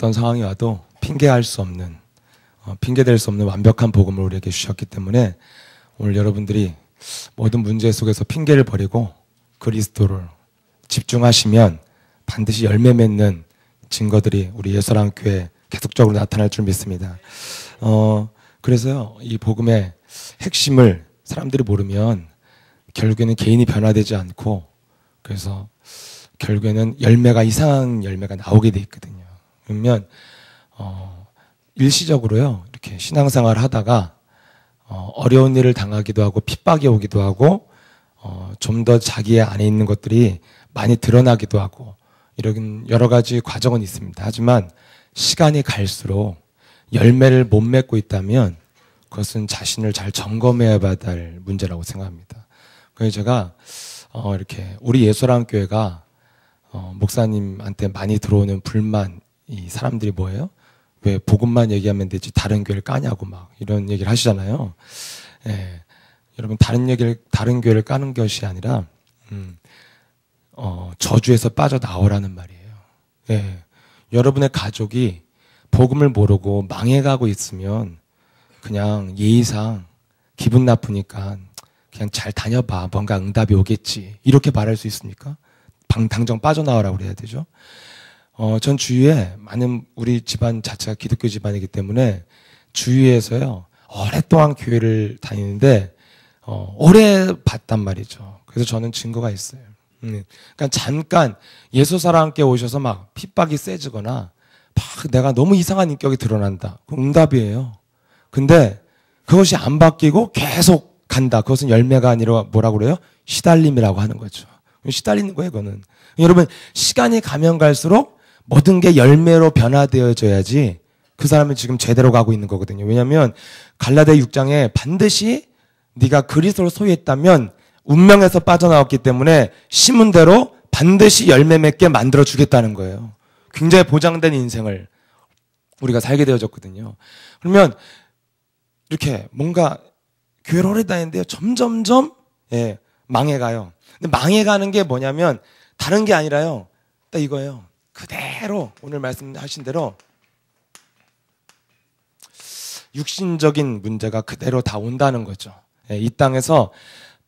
어떤 상황이 와도 핑계할 수 없는, 핑계댈 수 없는 완벽한 복음을 우리에게 주셨기 때문에 오늘 여러분들이 모든 문제 속에서 핑계를 버리고 그리스도를 집중하시면 반드시 열매 맺는 증거들이 우리 예수사랑교회에 계속적으로 나타날 줄 믿습니다. 그래서요, 이 복음의 핵심을 사람들이 모르면 결국에는 개인이 변화되지 않고, 그래서 결국에는 열매가, 이상한 열매가 나오게 돼 있거든요. 그러면 일시적으로요, 이렇게 신앙생활을 하다가 어려운 일을 당하기도 하고 핍박이 오기도 하고 좀 더 자기 안에 있는 것들이 많이 드러나기도 하고 이런 여러 가지 과정은 있습니다. 하지만 시간이 갈수록 열매를 못 맺고 있다면 그것은 자신을 잘 점검해야 될 문제라고 생각합니다. 그래서 제가 이렇게 우리 예수사랑교회가 목사님한테 많이 들어오는 불만, 이 사람들이 뭐예요? 왜 복음만 얘기하면 되지 다른 교회를 까냐고 막 이런 얘기를 하시잖아요. 예. 여러분, 다른 교회를 까는 것이 아니라 저주에서 빠져나오라는 말이에요. 예. 여러분의 가족이 복음을 모르고 망해가고 있으면 그냥 예의상 기분 나쁘니까 그냥 잘 다녀봐, 뭔가 응답이 오겠지, 이렇게 말할 수 있습니까? 당장 빠져나오라고 그래야 되죠. 전 주위에 많은, 우리 집안 자체가 기독교 집안이기 때문에 주위에서요 오랫동안 교회를 다니는데 오래 봤단 말이죠. 그래서 저는 증거가 있어요. 그러니까 잠깐 예수사랑교회 오셔서 막 핍박이 세지거나 막 내가 너무 이상한 인격이 드러난다, 그럼 응답이에요. 근데 그것이 안 바뀌고 계속 간다, 그것은 열매가 아니라 뭐라고 그래요? 시달림이라고 하는 거죠. 시달리는 거예요, 그거는. 여러분, 시간이 가면 갈수록 모든 게 열매로 변화되어져야지 그 사람은 지금 제대로 가고 있는 거거든요. 왜냐하면 갈라디아 6장에 반드시 네가 그리스도를 소유했다면 운명에서 빠져나왔기 때문에 심은 대로 반드시 열매 맺게 만들어 주겠다는 거예요. 굉장히 보장된 인생을 우리가 살게 되어졌거든요. 그러면 이렇게 뭔가 교회를 오래 다니는데요, 점점점 망해가요. 근데 망해가는 게 뭐냐면 다른 게 아니라요, 딱 이거예요. 그대로 오늘 말씀하신 대로 육신적인 문제가 그대로 다 온다는 거죠. 이 땅에서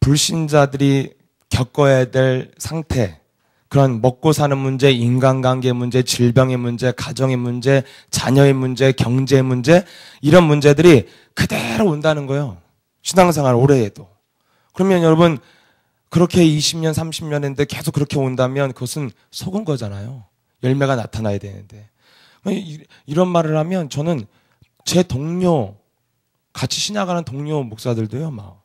불신자들이 겪어야 될 상태, 그런 먹고 사는 문제, 인간관계 문제, 질병의 문제, 가정의 문제, 자녀의 문제, 경제의 문제, 이런 문제들이 그대로 온다는 거예요. 신앙생활 오래 해도. 그러면 여러분, 그렇게 20년, 30년 했는데 계속 그렇게 온다면 그것은 속은 거잖아요. 열매가 나타나야 되는데. 이런 말을 하면 저는 제 동료, 같이 신학하는 동료 목사들도요, 막,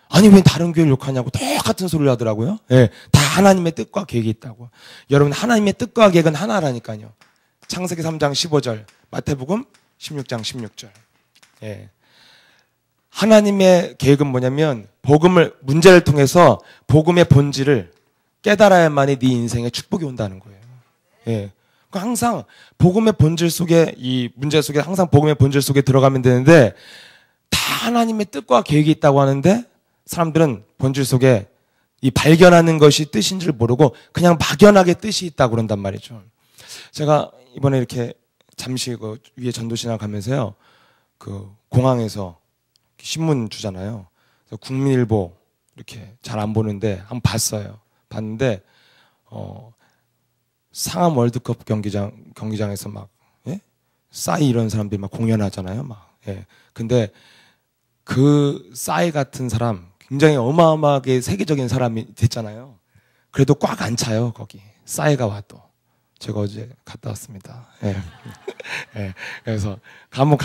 아니 왜 다른 교회를 욕하냐고 똑같은 소리를 하더라고요. 예, 다 하나님의 뜻과 계획이 있다고. 여러분, 하나님의 뜻과 계획은 하나라니까요. 창세기 3장 15절, 마태복음 16장 16절. 예. 하나님의 계획은 뭐냐면 문제를 통해서 복음의 본질을 깨달아야만이 네 인생에 축복이 온다는 거예요. 예. 항상 복음의 본질 속에, 이 문제 속에 항상 복음의 본질 속에 들어가면 되는데, 다 하나님의 뜻과 계획이 있다고 하는데 사람들은 본질 속에 이 발견하는 것이 뜻인 줄 모르고 그냥 막연하게 뜻이 있다고 그런단 말이죠. 제가 이번에 이렇게 잠시 그 위에 전도신학 가면서요, 그 공항에서 신문 주잖아요. 그래서 국민일보 이렇게 잘 안 보는데 한번 봤어요. 봤는데 상암 월드컵 경기장에서 막, 예? 싸이 이런 사람들이 막 공연하잖아요. 막. 예. 근데 그 싸이 같은 사람, 굉장히 어마어마하게 세계적인 사람이 됐잖아요. 그래도 꽉 안 차요, 거기. 싸이가 와도. 제가 어제 갔다 왔습니다. 예. 예. 그래서 한번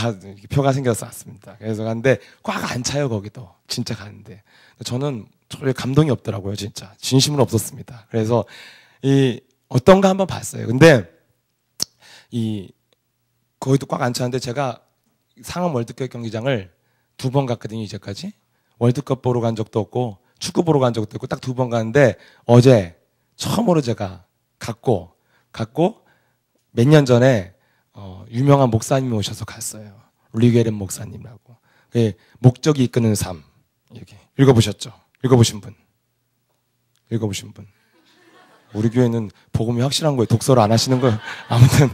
표가 생겨서 왔습니다. 그래서 갔는데 꽉 안 차요, 거기도. 진짜 가는데. 저는 전혀 감동이 없더라고요, 진짜. 진심은 없었습니다. 그래서 어떤가 한번 봤어요. 근데 거기도 꽉 안 차는데 제가 상암 월드컵 경기장을 2번 갔거든요, 이제까지. 월드컵 보러 간 적도 없고 축구 보러 간 적도 없고 딱 2번 갔는데 어제 처음으로 제가 갔고 몇 년 전에 유명한 목사님이 오셔서 갔어요. 리게렌 목사님이라고. 목적이 이끄는 삶. 여기 읽어보셨죠? 읽어보신 분. 우리 교회는 복음이 확실한 거예요. 독서를 안 하시는 거예요. 아무튼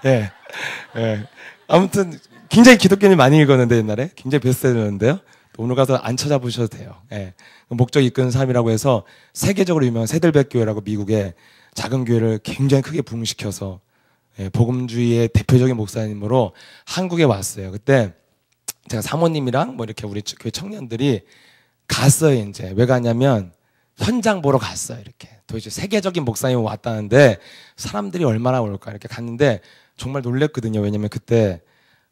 예. 예. 아무튼 굉장히 기독교인이 많이 읽었는데 옛날에 굉장히 베스트셀러인데요. 오늘 가서 안 찾아보셔도 돼요. 예. 목적이 이끄는 삶이라고 해서 세계적으로 유명한 세들백 교회라고 미국의 작은 교회를 굉장히 크게 부흥시켜서 예, 복음주의의 대표적인 목사님으로 한국에 왔어요. 그때 제가 사모님이랑 뭐 이렇게 우리 교회 청년들이 갔어요. 이제 왜 가냐면 현장 보러 갔어요. 이렇게 도대체 세계적인 목사님이 왔다는데 사람들이 얼마나 올까 이렇게 갔는데 정말 놀랬거든요. 왜냐면 그때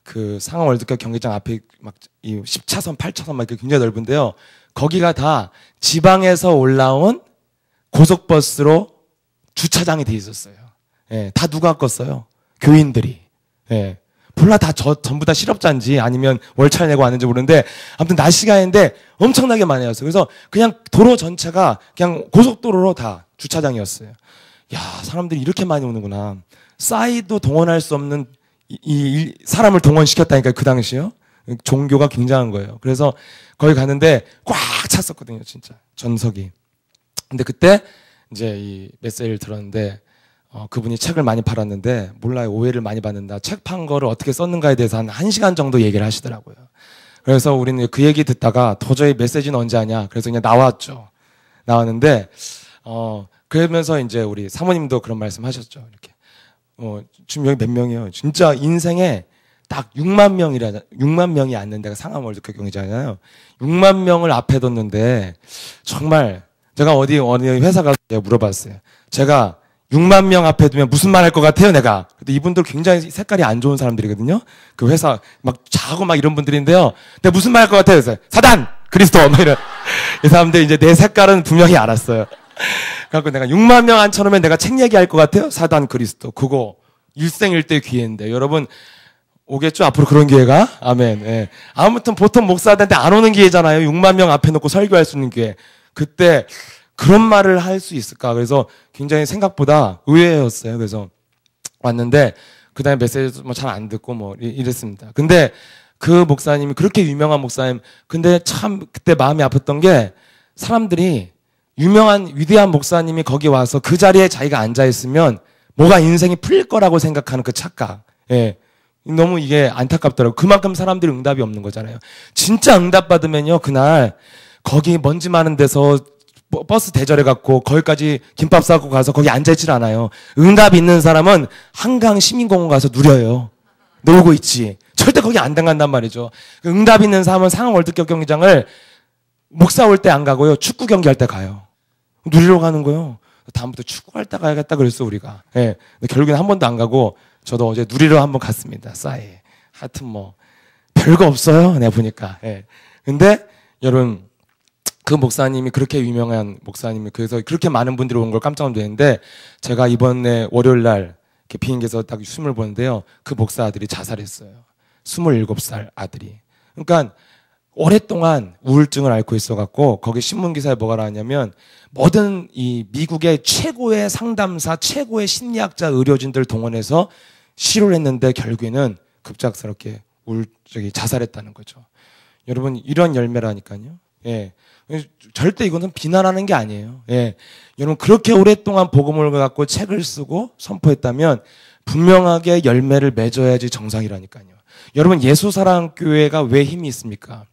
그 상암 월드컵 경기장 앞에 막 이 10차선, 8차선 막 이렇게 굉장히 넓은데요. 거기가 다 지방에서 올라온 고속버스로 주차장이 돼 있었어요. 예, 다 누가 껐어요? 교인들이. 예. 몰라 전부 다 실업자인지 아니면 월차를 내고 왔는지 모르는데 아무튼 낮 시간인데 엄청나게 많이 왔어요. 그래서 그냥 도로 전체가 그냥 고속도로로 다 주차장이었어요. 야, 사람들이 이렇게 많이 오는구나. 싸이도 동원할 수 없는 이 사람을 동원시켰다니까요. 그 당시요. 종교가 굉장한 거예요. 그래서 거기 갔는데 꽉 찼었거든요. 진짜 전석이. 근데 그때 이제 이 메시지를 들었는데 그분이 책을 많이 팔았는데 몰라요. 오해를 많이 받는다. 책 판 거를 어떻게 썼는가에 대해서 한 1시간 정도 얘기를 하시더라고요. 그래서 우리는 그 얘기 듣다가 도저히 메시지는 언제 하냐. 그래서 그냥 나왔죠. 나왔는데 그러면서 이제 우리 사모님도 그런 말씀 하셨죠. 이렇게 지금 여기 몇 명이에요. 진짜 인생에 딱 6만 명이 앉는 데가 상암 월드컵 경기장이잖아요. 6만 명을 앞에 뒀는데 정말 제가 어디 회사 가서 물어봤어요. 제가 6만 명 앞에 두면 무슨 말 할 것 같아요, 내가. 근데 이분들 굉장히 색깔이 안 좋은 사람들이거든요. 그 회사 막 자고 막 이런 분들인데요. 근데 무슨 말 할 것 같아요? 그래서 사단, 그리스도, 막 이런. 이 사람들 이제 내 색깔은 분명히 알았어요. 그래갖고 내가 6만 명 앉혀놓으면 내가 책 얘기할 것 같아요? 사단, 그리스도. 그거 일생일대 기회인데. 여러분, 오겠죠? 앞으로 그런 기회가? 아멘. 예. 아무튼 보통 목사들한테 안 오는 기회잖아요. 6만 명 앞에 놓고 설교할 수 있는 기회. 그때 그런 말을 할 수 있을까? 그래서 굉장히 생각보다 의외였어요. 그래서 왔는데, 그 다음에 메시지도 뭐 잘 안 듣고 뭐 이랬습니다. 근데 그 목사님이 그렇게 유명한 목사님, 근데 참 그때 마음이 아팠던 게 사람들이 유명한 위대한 목사님이 거기 와서 그 자리에 자기가 앉아있으면 뭐가 인생이 풀릴 거라고 생각하는 그 착각. 예. 너무 이게 안타깝더라고요. 그만큼 사람들이 응답이 없는 거잖아요. 진짜 응답 받으면요, 그날 거기 먼지 많은 데서 버스 대절해갖고 거기까지 김밥 싸고 가서 거기 앉아있질 않아요. 응답 있는 사람은 한강 시민공원 가서 누려요. 놀고 있지. 절대 거기 안 당간단 말이죠. 응답 있는 사람은 상암 월드컵 경기장을 목사 올 때 안 가고요. 축구 경기 할 때 가요. 누리러 가는 거예요. 다음부터 축구할 때 가야겠다 그랬어, 우리가. 예. 근데 결국엔 한 번도 안 가고 저도 어제 누리러 한번 갔습니다. 싸이. 하여튼 뭐 별거 없어요. 내가 보니까. 예. 근데 여러분, 그 목사님이 그렇게 유명한 목사님이 그래서 그렇게 많은 분들이 온 걸 깜짝 놀랐는데 제가 이번에 월요일 날 이렇게 비행기에서 딱 숨을 보는데요. 그 목사 아들이 자살했어요. 27살 아들이. 그러니까 오랫동안 우울증을 앓고 있어갖고 거기 신문기사에 뭐가 나왔냐면 모든 이 미국의 최고의 상담사, 최고의 심리학자, 의료진들 동원해서 치료를 했는데 결국에는 급작스럽게 자살했다는 거죠. 여러분, 이런 열매라니까요. 예. 절대 이거는 비난하는 게 아니에요. 예. 여러분, 그렇게 오랫동안 복음을 갖고 책을 쓰고 선포했다면 분명하게 열매를 맺어야지 정상이라니까요. 여러분, 예수사랑교회가 왜 힘이 있습니까?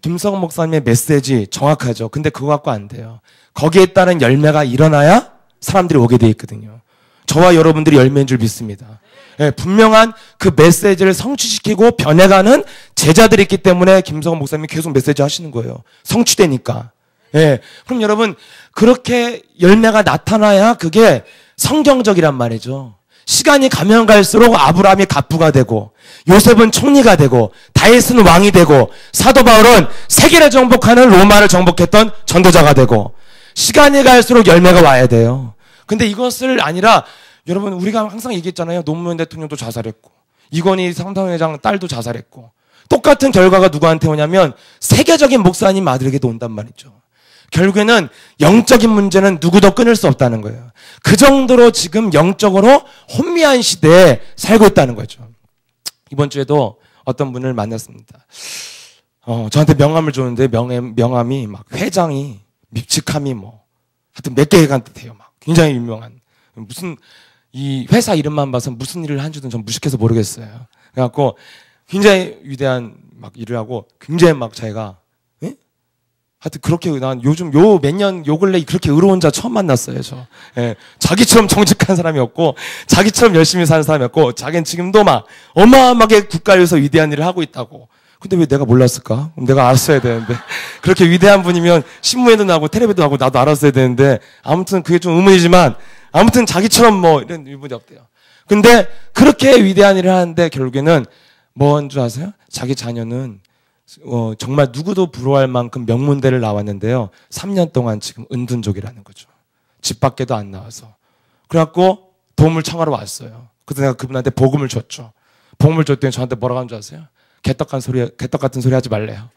김성원 목사님의 메시지 정확하죠. 근데 그거 갖고 안 돼요. 거기에 따른 열매가 일어나야 사람들이 오게 돼 있거든요. 저와 여러분들이 열매인 줄 믿습니다. 예, 분명한 그 메시지를 성취시키고 변해가는 제자들이 있기 때문에 김성원 목사님이 계속 메시지 하시는 거예요. 성취되니까. 예, 그럼 여러분, 그렇게 열매가 나타나야 그게 성경적이란 말이죠. 시간이 가면 갈수록 아브라함이 갑부가 되고 요셉은 총리가 되고 다윗은 왕이 되고 사도 바울은 세계를 정복하는 로마를 정복했던 전도자가 되고 시간이 갈수록 열매가 와야 돼요. 근데 이것을 아니라 여러분, 우리가 항상 얘기했잖아요. 노무현 대통령도 자살했고 이건희 상당회장 딸도 자살했고 똑같은 결과가 누구한테 오냐면 세계적인 목사님 아들에게도 온단 말이죠. 결국에는 영적인 문제는 누구도 끊을 수 없다는 거예요. 그 정도로 지금 영적으로 혼미한 시대에 살고 있다는 거죠. 이번 주에도 어떤 분을 만났습니다. 저한테 명함을 줬는데 명함이 막 회장이 밉직함이 뭐 하여튼 몇 개가 돼요. 막 굉장히 유명한 무슨 이 회사 이름만 봐서 무슨 일을 한지는 전 무식해서 모르겠어요. 그래갖고 굉장히 위대한 막 일을 하고 굉장히 막 자기가 하여튼 그렇게 난 요즘 요 근래 그렇게 의로운 자 처음 만났어요, 저. 예. 자기처럼 정직한 사람이었고, 자기처럼 열심히 사는 사람이었고, 자기는 지금도 막 어마어마하게 국가를 위해서 위대한 일을 하고 있다고. 근데 왜 내가 몰랐을까? 그럼 내가 알았어야 되는데. 그렇게 위대한 분이면 신문에도 나고 텔레비도 나고 나도 알았어야 되는데, 아무튼 그게 좀 의문이지만, 아무튼 자기처럼 뭐 이런 분이 없대요. 근데 그렇게 위대한 일을 하는데 결국에는 뭔 줄 아세요? 자기 자녀는 정말 누구도 부러워할 만큼 명문대를 나왔는데요. 3년 동안 지금 은둔족이라는 거죠. 집 밖에도 안 나와서. 그래갖고 도움을 청하러 왔어요. 그래서 내가 그분한테 복음을 줬죠. 복음을 줬더니 저한테 뭐라고 하는 줄 아세요? 개떡 같은 소리 하지 말래요.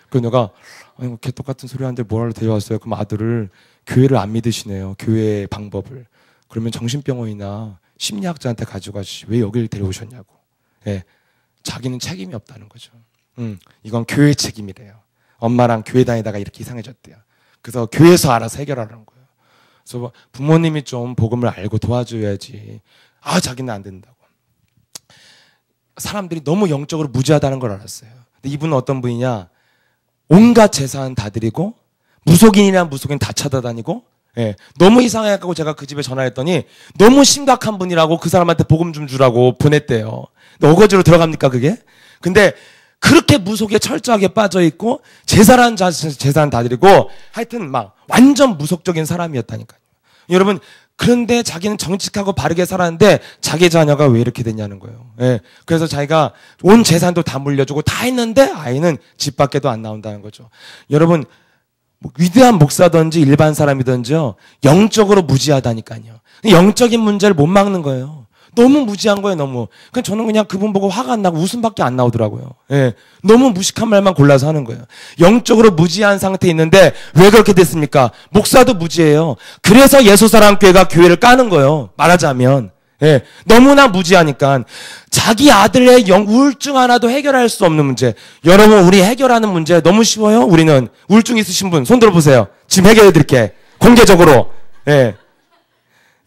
그 내가 아니 뭐 개떡 같은 소리 하는데 뭐하러 데려왔어요? 그럼 아들을 교회를 안 믿으시네요. 교회의 방법을. 그러면 정신병원이나 심리학자한테 가져가시. 왜 여기를 데려오셨냐고. 예, 자기는 책임이 없다는 거죠. 이건 교회 책임이래요. 엄마랑 교회 다니다가 이렇게 이상해졌대요. 그래서 교회에서 알아서 해결하라는 거예요. 그래서 부모님이 좀 복음을 알고 도와줘야지. 자기는 안 된다고. 사람들이 너무 영적으로 무지하다는 걸 알았어요. 근데 이분은 어떤 분이냐? 온갖 재산 다 드리고 무속인이란 무속인 다 찾아다니고 너무 이상해갖고 제가 그 집에 전화했더니 너무 심각한 분이라고 그 사람한테 복음 좀 주라고 보냈대요. 근데 어거지로 들어갑니까 그게? 근데 그렇게 무속에 철저하게 빠져있고 재산 다 드리고 하여튼 막 완전 무속적인 사람이었다니까요. 여러분 그런데 자기는 정직하고 바르게 살았는데 자기 자녀가 왜 이렇게 됐냐는 거예요. 그래서 자기가 온 재산도 다 물려주고 다 했는데 아이는 집 밖에도 안 나온다는 거죠. 여러분 위대한 목사든지 일반 사람이든지요 영적으로 무지하다니까요. 영적인 문제를 못 막는 거예요. 너무 무지한 거예요, 너무. 그냥 저는 그냥 그분 보고 화가 안 나고 웃음밖에 안 나오더라고요. 너무 무식한 말만 골라서 하는 거예요. 영적으로 무지한 상태에 있는데 왜 그렇게 됐습니까? 목사도 무지해요. 그래서 예수사랑교회가 교회를 까는 거예요. 말하자면. 너무나 무지하니까 자기 아들의 우울증 하나도 해결할 수 없는 문제. 여러분 우리 해결하는 문제 너무 쉬워요. 우리는 우울증 있으신 분 손 들어보세요. 지금 해결해 드릴게. 공개적으로.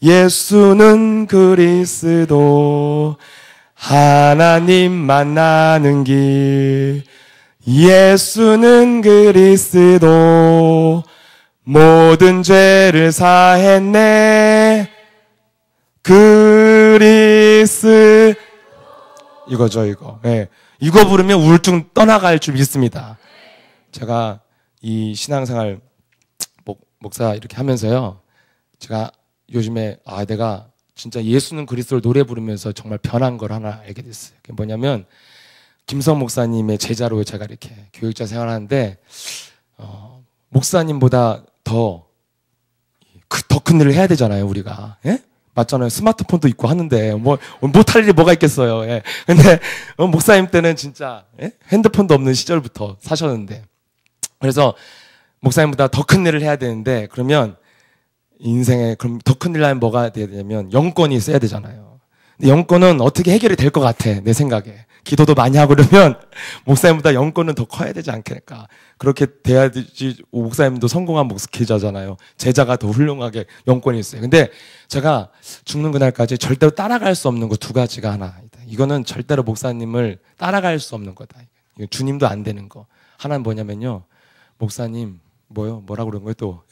예수는 그리스도 하나님 만나는 길. 예수는 그리스도 모든 죄를 사했네. 이거죠, 이거. 이거 부르면 우울증 떠나갈 줄 믿습니다. 제가 이 신앙생활 목사 이렇게 하면서요. 제가 요즘에 내가 진짜 예수는 그리스도를 노래 부르면서 정말 변한 걸 하나 알게 됐어요. 그게 뭐냐면 김성 목사님의 제자로 제가 이렇게 교육자 생활하는데 목사님보다 더 큰 일을 해야 되잖아요, 우리가. 맞잖아요. 스마트폰도 있고 하는데 못할 일이 뭐가 있겠어요. 근데 목사님 때는 진짜 핸드폰도 없는 시절부터 사셨는데 그래서 목사님보다 더 큰 일을 해야 되는데 그러면 인생에 그럼 더 큰 일 하면 뭐가 돼야 되냐면 영권이 있어야 되잖아요. 근데 영권은 어떻게 해결이 될 것 같아 내 생각에. 기도도 많이 하고 그러면 목사님보다 영권은 더 커야 되지 않겠까. 그렇게 돼야지 목사님도 성공한 목회자잖아요. 제자가 더 훌륭하게 영권이 있어요. 근데 제가 죽는 그날까지 절대로 따라갈 수 없는 거 두 가지가 하나. 이거는 절대로 목사님을 따라갈 수 없는 거다. 주님도 안 되는 거. 하나는 뭐냐면요. 목사님 뭐라 그런 거예요 또?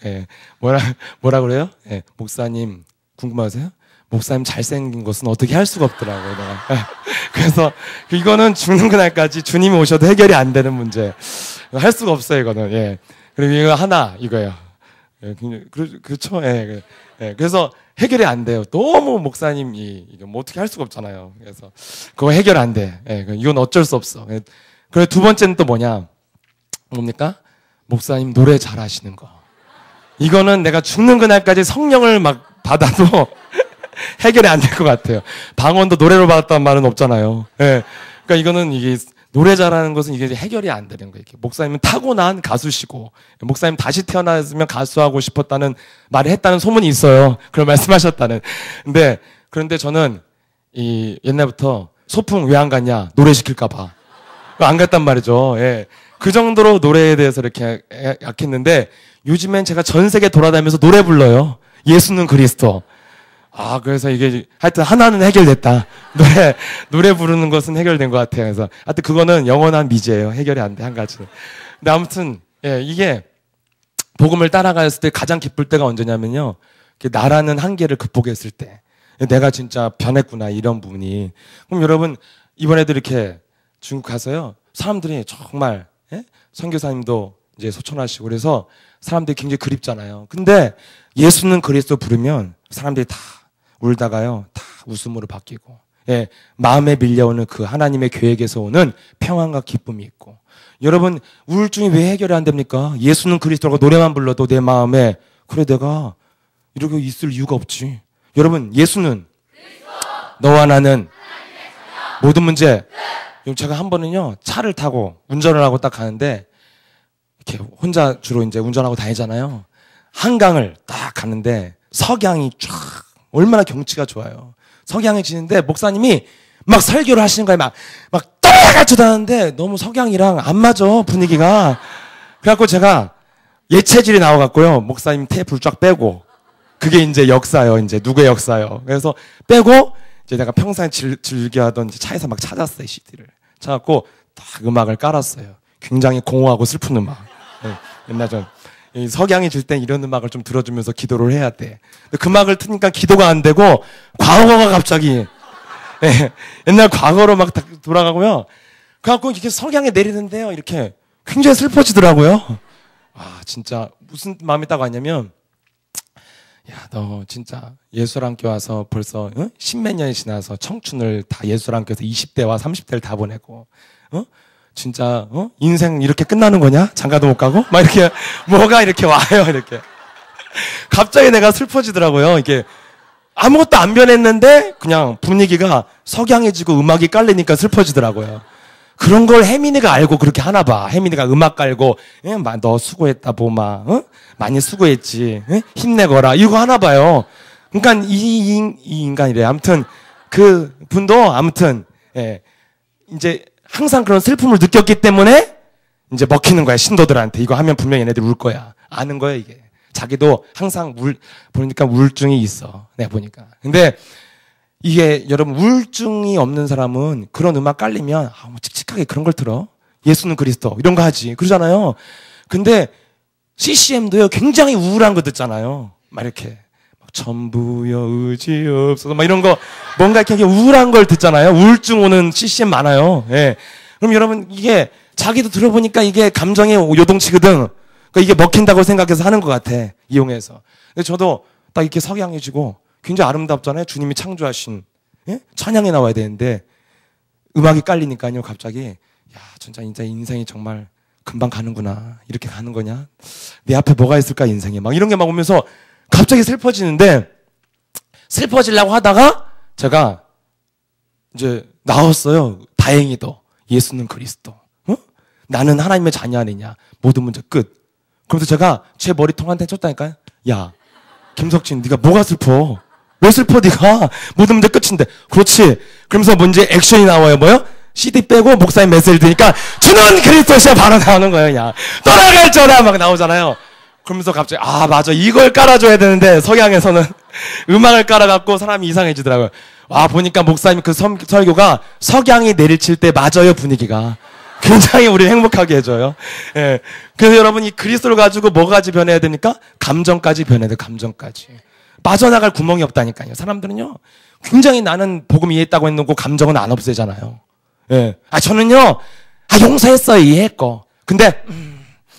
뭐라 그래요? 목사님 궁금하세요? 목사님 잘생긴 것은 어떻게 할 수가 없더라고요. 그래서 이거는 죽는 그날까지 주님이 오셔도 해결이 안 되는 문제. 할 수가 없어요 이거는. 그리고 이거 하나 이거예요. 그렇죠. 그래서 해결이 안 돼요. 너무 목사님이 이거 뭐 어떻게 할 수가 없잖아요. 그래서 그거 해결 안 돼. 이건 어쩔 수 없어. 그리고 두 번째는 또 뭡니까? 목사님 노래 잘하시는 거. 이거는 내가 죽는 그날까지 성령을 막 받아도 해결이 안 될 것 같아요. 방언도 노래로 받았다는 말은 없잖아요. 그러니까 이거는 이게 노래 잘하는 것은 이게 해결이 안 되는 거예요. 목사님은 타고난 가수시고 목사님 다시 태어났으면 가수하고 싶었다는 말을 했다는 소문이 있어요. 그런 말씀하셨다는. 그런데 저는 옛날부터 소풍 왜 안 갔냐? 노래 시킬까 봐. 안 갔단 말이죠. 그 정도로 노래에 대해서 이렇게 약했는데 요즘엔 제가 전 세계 돌아다니면서 노래 불러요. 예수는 그리스도. 그래서 이게 하여튼 하나는 해결됐다. 노래 부르는 것은 해결된 것 같아요. 그래서 하여튼 그거는 영원한 미제예요. 해결이 안 돼, 한 가지. 근데 아무튼, 예, 이게 복음을 따라갔을 때 가장 기쁠 때가 언제냐면요. 나라는 한계를 극복했을 때. 내가 진짜 변했구나, 이런 부분이. 그럼 여러분, 이번에도 이렇게 중국 가서요. 사람들이 정말, 예? 선교사님도 이제 소천하시고 그래서 사람들이 굉장히 그립잖아요. 근데 예수는 그리스도 부르면 사람들이 다 울다가요, 다 웃음으로 바뀌고, 예, 마음에 밀려오는 그 하나님의 계획에서 오는 평안과 기쁨이 있고. 여러분, 우울증이 왜 해결이 안 됩니까? 예수는 그리스도라고 노래만 불러도 내 마음에, 그래, 내가 이렇게 있을 이유가 없지. 여러분, 예수는 너와 나는 모든 문제. 제가 한 번은요, 차를 타고 운전을 하고 딱 가는데, 이렇게 혼자 주로 이제 운전하고 다니잖아요. 한강을 딱 가는데, 석양이 쫙, 얼마나 경치가 좋아요. 석양이 지는데, 목사님이 막 설교를 하시는 거예요. 막 떠나가지고 다는데, 너무 석양이랑 안 맞아, 분위기가. 그래갖고 제가 예체질이 나와갖고요, 목사님 테이프를 쫙 빼고, 그게 이제 역사예요. 이제 누구의 역사예요. 그래서 빼고, 이제 내가 평소에 즐겨하던 차에서 막 찾았어요, CD를. 찾았고, 딱 음악을 깔았어요. 굉장히 공허하고 슬픈 음악. 네, 옛날 석양이 질 땐 이런 음악을 좀 들어주면서 기도를 해야 돼. 근데 그 음악을 트니까 기도가 안 되고, 과거가 갑자기, 네, 옛날 과거로 막 돌아가고요. 그래갖고 이렇게 석양에 내리는데요. 이렇게 굉장히 슬퍼지더라고요. 진짜 무슨 마음이 딱 왔냐면, 야, 너 진짜 예수랑교 와서 벌써 십몇 년이 지나서 청춘을 다 예수랑교에서 20대와 30대를 다 보내고, 진짜 인생 이렇게 끝나는 거냐? 장가도 못 가고? 막 이렇게 뭐가 이렇게 와요, 이렇게. 갑자기 내가 슬퍼지더라고요. 이게 아무것도 안 변했는데 그냥 분위기가 석양해지고 음악이 깔리니까 슬퍼지더라고요. 그런 걸 혜민이가 알고 그렇게 하나 봐. 혜민이가 음악 깔고, 너 수고했다, 보마. 많이 수고했지. 힘내거라. 이거 하나 봐요. 그러니까 이 인간이래. 아무튼, 그 분도 아무튼, 예, 이제 항상 그런 슬픔을 느꼈기 때문에 이제 먹히는 거야, 신도들한테. 이거 하면 분명히 얘네들 울 거야. 아는 거야, 이게. 자기도 항상 보니까 우울증이 있어. 내가 보니까. 근데, 이게 여러분 우울증이 없는 사람은 그런 음악 깔리면 뭐 칙칙하게 그런 걸 들어. 예수는 그리스도 이런 거 하지. 그러잖아요. 근데 CCM도요 굉장히 우울한 거 듣잖아요. 막 이렇게 막 전부여 의지 없어서 막 이런 거 뭔가 이렇게 우울한 걸 듣잖아요. 우울증 오는 CCM 많아요. 예. 그럼 여러분 이게 자기도 들어보니까 이게 감정의 요동치거든. 그러니까 이게 먹힌다고 생각해서 하는 것 같아. 이용해서. 근데 저도 딱 이렇게 석양해지고 굉장히 아름답잖아요. 주님이 창조하신, 예? 찬양에 나와야 되는데 음악이 깔리니까요. 갑자기 야, 진짜 인생이 정말 금방 가는구나. 이렇게 가는 거냐? 내 앞에 뭐가 있을까 인생에. 막 이런 게 막 오면서 갑자기 슬퍼지는데 슬퍼지려고 하다가 제가 이제 나왔어요. 다행히도 예수는 그리스도. 나는 하나님의 자녀 아니냐. 모든 문제 끝. 그러면서 제가 제 머리통한테 쳤다니까요. 야, 김석진, 네가 뭐가 슬퍼? 왜 슬퍼, 네가? 모든 문제 끝인데. 그렇지. 그러면서 뭔지 액션이 나와요. 뭐요? CD 빼고 목사님 메시지를 드니까 주는 그리스도시야 바로 나오는 거예요. 야, 떠나갈지어다 막 나오잖아요. 그러면서 갑자기 맞아. 이걸 깔아줘야 되는데 석양에서는 음악을 깔아갖고 사람이 이상해지더라고요. 보니까 목사님 그 설교가 석양이 내리칠 때 맞아요, 분위기가. 굉장히 우리 행복하게 해줘요. 예. 그래서 여러분 이 그리스도를 가지고 뭐까지 변해야 됩니까? 감정까지 변해야 돼요. 감정까지. 빠져나갈 구멍이 없다니까요. 사람들은요. 굉장히 나는 복음 이해했다고 했는고 감정은 안 없애잖아요. 예. 저는요. 용서했어요. 이해했고. 근데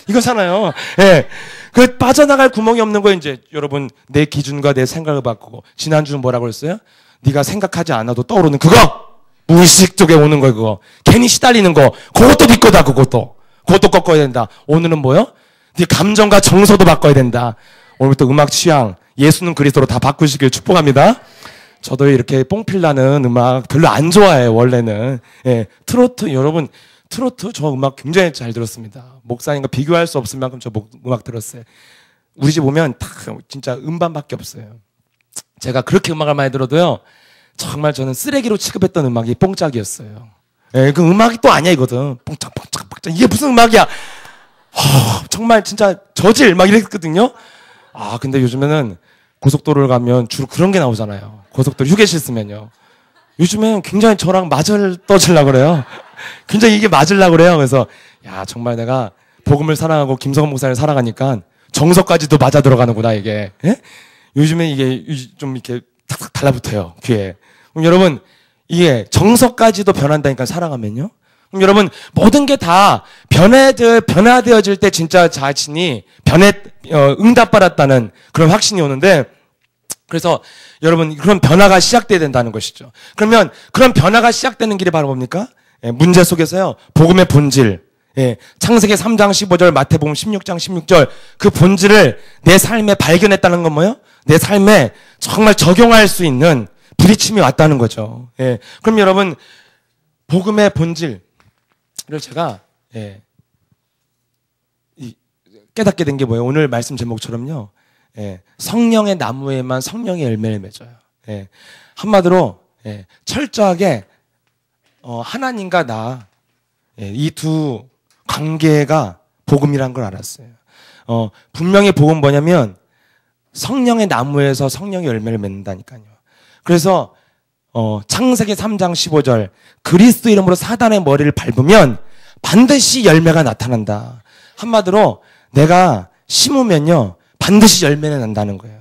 이거잖아요. 예. 그 빠져나갈 구멍이 없는 거 이제 여러분 내 기준과 내 생각을 바꾸고 지난주는 뭐라고 그랬어요? 네가 생각하지 않아도 떠오르는 그거. 무의식 쪽에 오는 거예요, 그거. 괜히 시달리는 거. 그것도 네 거다, 그것도. 그것도 꺾어야 된다. 오늘은 뭐요? 네 감정과 정서도 바꿔야 된다. 오늘부터 음악 취향, 예수는 그리스도로 다 바꾸시길 축복합니다. 저도 이렇게 뽕필나는 음악 별로 안 좋아해요, 원래는. 예, 트로트, 여러분, 트로트 저 음악 굉장히 잘 들었습니다. 목사님과 비교할 수 없을 만큼 저 음악 들었어요. 우리 집 오면 다 진짜 음반밖에 없어요. 제가 그렇게 음악을 많이 들어도요, 정말 저는 쓰레기로 취급했던 음악이 뽕짝이었어요. 예, 그 음악이 또 아니야, 이거든. 뽕짝. 이게 무슨 음악이야? 정말 진짜 저질 막 이랬거든요. 근데 요즘에는 고속도로를 가면 주로 그런 게 나오잖아요. 고속도로 휴게실 쓰면요. 요즘엔 굉장히 저랑 맞을 떠질라 그래요. 굉장히 이게 맞으려고 그래요. 그래서 야 정말 내가 복음을 사랑하고 김성원 목사를 사랑하니까 정서까지도 맞아 들어가는구나 이게. 예? 요즘에 이게 좀 이렇게 탁탁 달라붙어요 귀에. 그럼 여러분 이게 정서까지도 변한다니까 사랑하면요. 그럼 여러분 모든 게 다 변화되어질 때 진짜 자신이 응답받았다는 그런 확신이 오는데, 그래서 여러분 그런 변화가 시작돼야 된다는 것이죠. 그러면 그런 변화가 시작되는 길이 바로 뭡니까? 예, 문제 속에서요 복음의 본질, 예, 창세기 3장 15절 마태복음 16장 16절 그 본질을 내 삶에 발견했다는 건 뭐예요? 내 삶에 정말 적용할 수 있는 부딪힘이 왔다는 거죠. 예, 그럼 여러분 복음의 본질을 제가 깨닫게 된 게 뭐예요? 오늘 말씀 제목처럼요. 성령의 나무에만 성령의 열매를 맺어요. 한마디로 철저하게 하나님과 나 이 두 관계가 복음이란 걸 알았어요. 분명히 복음 뭐냐면 성령의 나무에서 성령의 열매를 맺는다니까요. 그래서 창세기 3장 15절 그리스도 이름으로 사단의 머리를 밟으면 반드시 열매가 나타난다. 한마디로 내가 심으면요 반드시 열매는 난다는 거예요.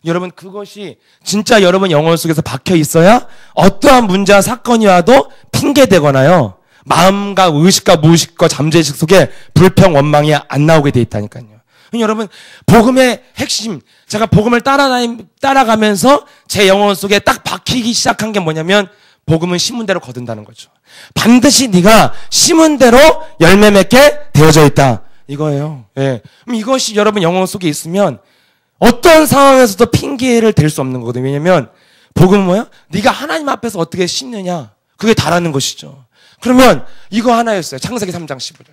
여러분 그것이 진짜 여러분 영혼 속에서 박혀 있어야 어떠한 문제와 사건이 와도 핑계대거나요 마음과 의식과 무의식과 잠재의식 속에 불평 원망이 안 나오게 돼 있다니까요. 여러분 복음의 핵심, 제가 복음을 따라가면서 제 영혼 속에 딱 박히기 시작한 게 뭐냐면 복음은 심은 대로 거둔다는 거죠. 반드시 네가 심은 대로 열매 맺게 되어져 있다 이거예요. 예. 그럼 이것이 여러분 영혼 속에 있으면 어떤 상황에서도 핑계를 댈 수 없는 거거든요. 왜냐면 복음은 뭐야? 네가 하나님 앞에서 어떻게 심느냐 그게 다라는 것이죠. 그러면 이거 하나였어요. 창세기 3장 15절.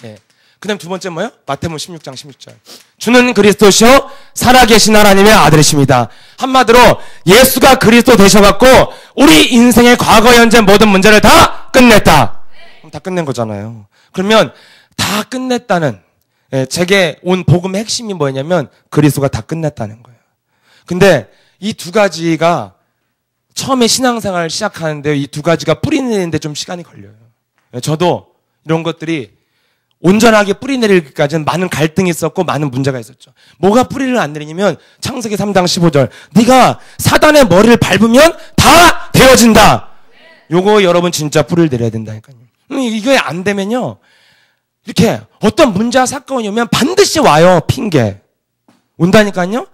예. 그 다음 두 번째 뭐예요? 마태복음 16장 16절. 주는 그리스도시요 살아계신 하나님의 아들이십니다. 한마디로 예수가 그리스도 되셔갖고 우리 인생의 과거 현재 모든 문제를 다 끝냈다. 그럼 다 끝낸 거잖아요. 그러면 다 끝냈다는 제게 온 복음의 핵심이 뭐냐면 그리스도가 다 끝냈다는 거예요. 근데 이 두 가지가 처음에 신앙생활을 시작하는데 이 두 가지가 뿌리 내리는데 좀 시간이 걸려요. 저도 이런 것들이 온전하게 뿌리 내리기까지는 많은 갈등이 있었고 많은 문제가 있었죠. 뭐가 뿌리를 안 내리냐면 창세기 3장 15절 네가 사단의 머리를 밟으면 다 되어진다. 요거 여러분 진짜 뿌리를 내려야 된다니까요. 이게 안 되면요 이렇게 어떤 문제와 사건이 오면 반드시 와요. 핑계 온다니까요.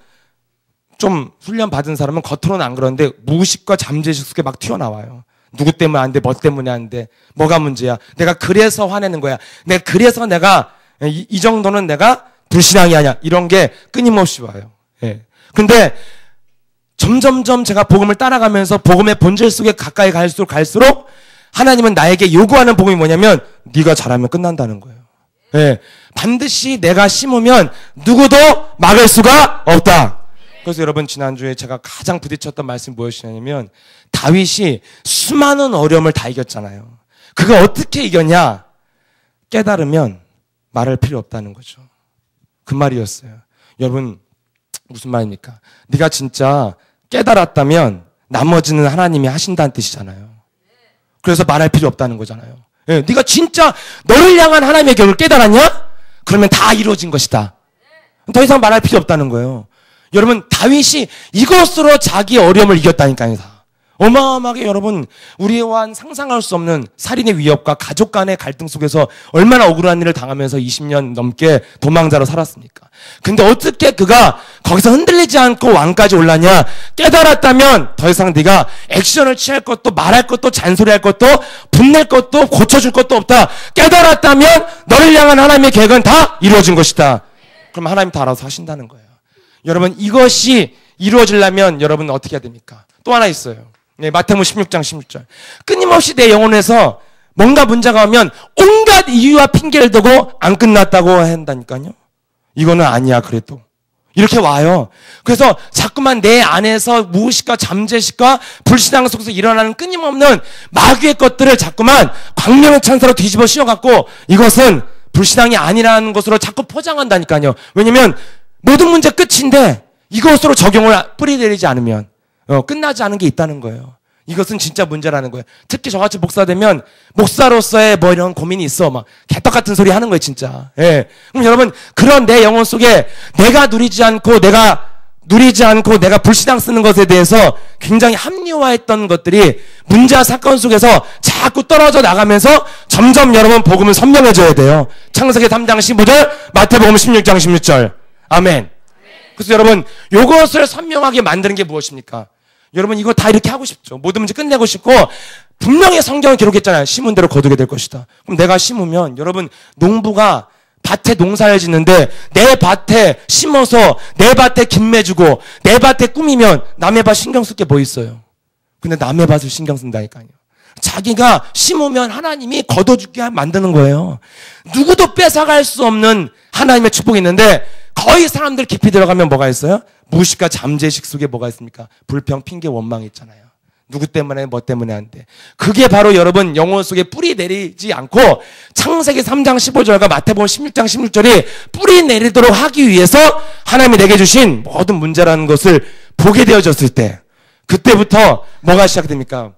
좀 훈련 받은 사람은 겉으로는 안 그러는데 무의식과 잠재의식 속에 막 튀어나와요. 누구 때문에 안 돼? 뭐 때문에 안 돼? 뭐가 문제야? 내가 그래서 화내는 거야. 그래서 내가 이 정도는 내가 불신앙이 아니야. 이런 게 끊임없이 와요. 예. 근데 점점점 제가 복음을 따라가면서 복음의 본질 속에 가까이 갈수록 하나님은 나에게 요구하는 복음이 뭐냐면 네가 잘하면 끝난다는 거예요. 예. 반드시 내가 심으면 누구도 막을 수가 없다. 그래서 여러분 지난주에 제가 가장 부딪혔던 말씀이 무엇이냐면 다윗이 수많은 어려움을 다 이겼잖아요. 그거 어떻게 이겼냐? 깨달으면 말할 필요 없다는 거죠. 그 말이었어요. 여러분 무슨 말입니까? 네가 진짜 깨달았다면 나머지는 하나님이 하신다는 뜻이잖아요. 그래서 말할 필요 없다는 거잖아요. 예, 네가 진짜 너를 향한 하나님의 계획을 깨달았냐? 그러면 다 이루어진 것이다. 더 이상 말할 필요 없다는 거예요. 여러분 다윗이 이것으로 자기 어려움을 이겼다니까요. 어마어마하게 여러분 우리와 상상할 수 없는 살인의 위협과 가족 간의 갈등 속에서 얼마나 억울한 일을 당하면서 20년 넘게 도망자로 살았습니까? 근데 어떻게 그가 거기서 흔들리지 않고 왕까지 올랐냐? 깨달았다면 더 이상 네가 액션을 취할 것도 말할 것도 잔소리할 것도 분낼 것도 고쳐줄 것도 없다. 깨달았다면 너를 향한 하나님의 계획은 다 이루어진 것이다. 그럼 하나님 다 알아서 하신다는 거예요. 여러분 이것이 이루어지려면 여러분 어떻게 해야 됩니까? 또 하나 있어요. 네, 마태복음 16장 16절. 끊임없이 내 영혼에서 뭔가 문제가 오면 온갖 이유와 핑계를 대고 안 끝났다고 한다니까요. 이거는 아니야 그래도. 이렇게 와요. 그래서 자꾸만 내 안에서 무의식과 잠재의식과 불신앙 속에서 일어나는 끊임없는 마귀의 것들을 자꾸만 광명의 찬사로 뒤집어 씌워갖고 이것은 불신앙이 아니라는 것으로 자꾸 포장한다니까요. 왜냐면 모든 문제 끝인데 이것으로 적용을 뿌리내리지 않으면 끝나지 않은 게 있다는 거예요. 이것은 진짜 문제라는 거예요. 특히 저같이 목사 되면 목사로서의 뭐 이런 고민이 있어. 막 개떡 같은 소리 하는 거예요, 진짜. 예. 그럼 여러분, 그런 내 영혼 속에 내가 누리지 않고 내가 불신앙 쓰는 것에 대해서 굉장히 합리화했던 것들이 문제와 사건 속에서 자꾸 떨어져 나가면서 점점 여러분 복음은 선명해져야 돼요. 창세기 3장 15절, 마태복음 16장 16절. 아멘. 그래서 여러분, 요것을 선명하게 만드는 게 무엇입니까? 여러분, 이거 다 이렇게 하고 싶죠. 모든 문제 끝내고 싶고, 분명히 성경을 기록했잖아요. 심은 대로 거두게 될 것이다. 그럼 내가 심으면, 여러분, 농부가 밭에 농사를 짓는데, 내 밭에 심어서, 내 밭에 김매주고, 내 밭에 꾸미면, 남의 밭 신경 쓸 게 뭐 있어요? 근데 남의 밭을 신경 쓴다니까요. 자기가 심으면 하나님이 거둬주게 만드는 거예요. 누구도 뺏어갈 수 없는 하나님의 축복이 있는데, 거의 사람들 깊이 들어가면 뭐가 있어요? 무식과 잠재식 속에 뭐가 있습니까? 불평, 핑계, 원망이 있잖아요. 누구 때문에 뭐 때문에 안 돼. 그게 바로 여러분 영혼 속에 뿌리 내리지 않고 창세기 3장 15절과 마태복음 16장 16절이 뿌리 내리도록 하기 위해서 하나님이 내게 주신 모든 문제라는 것을 보게 되어졌을 때, 그때부터 뭐가 시작됩니까?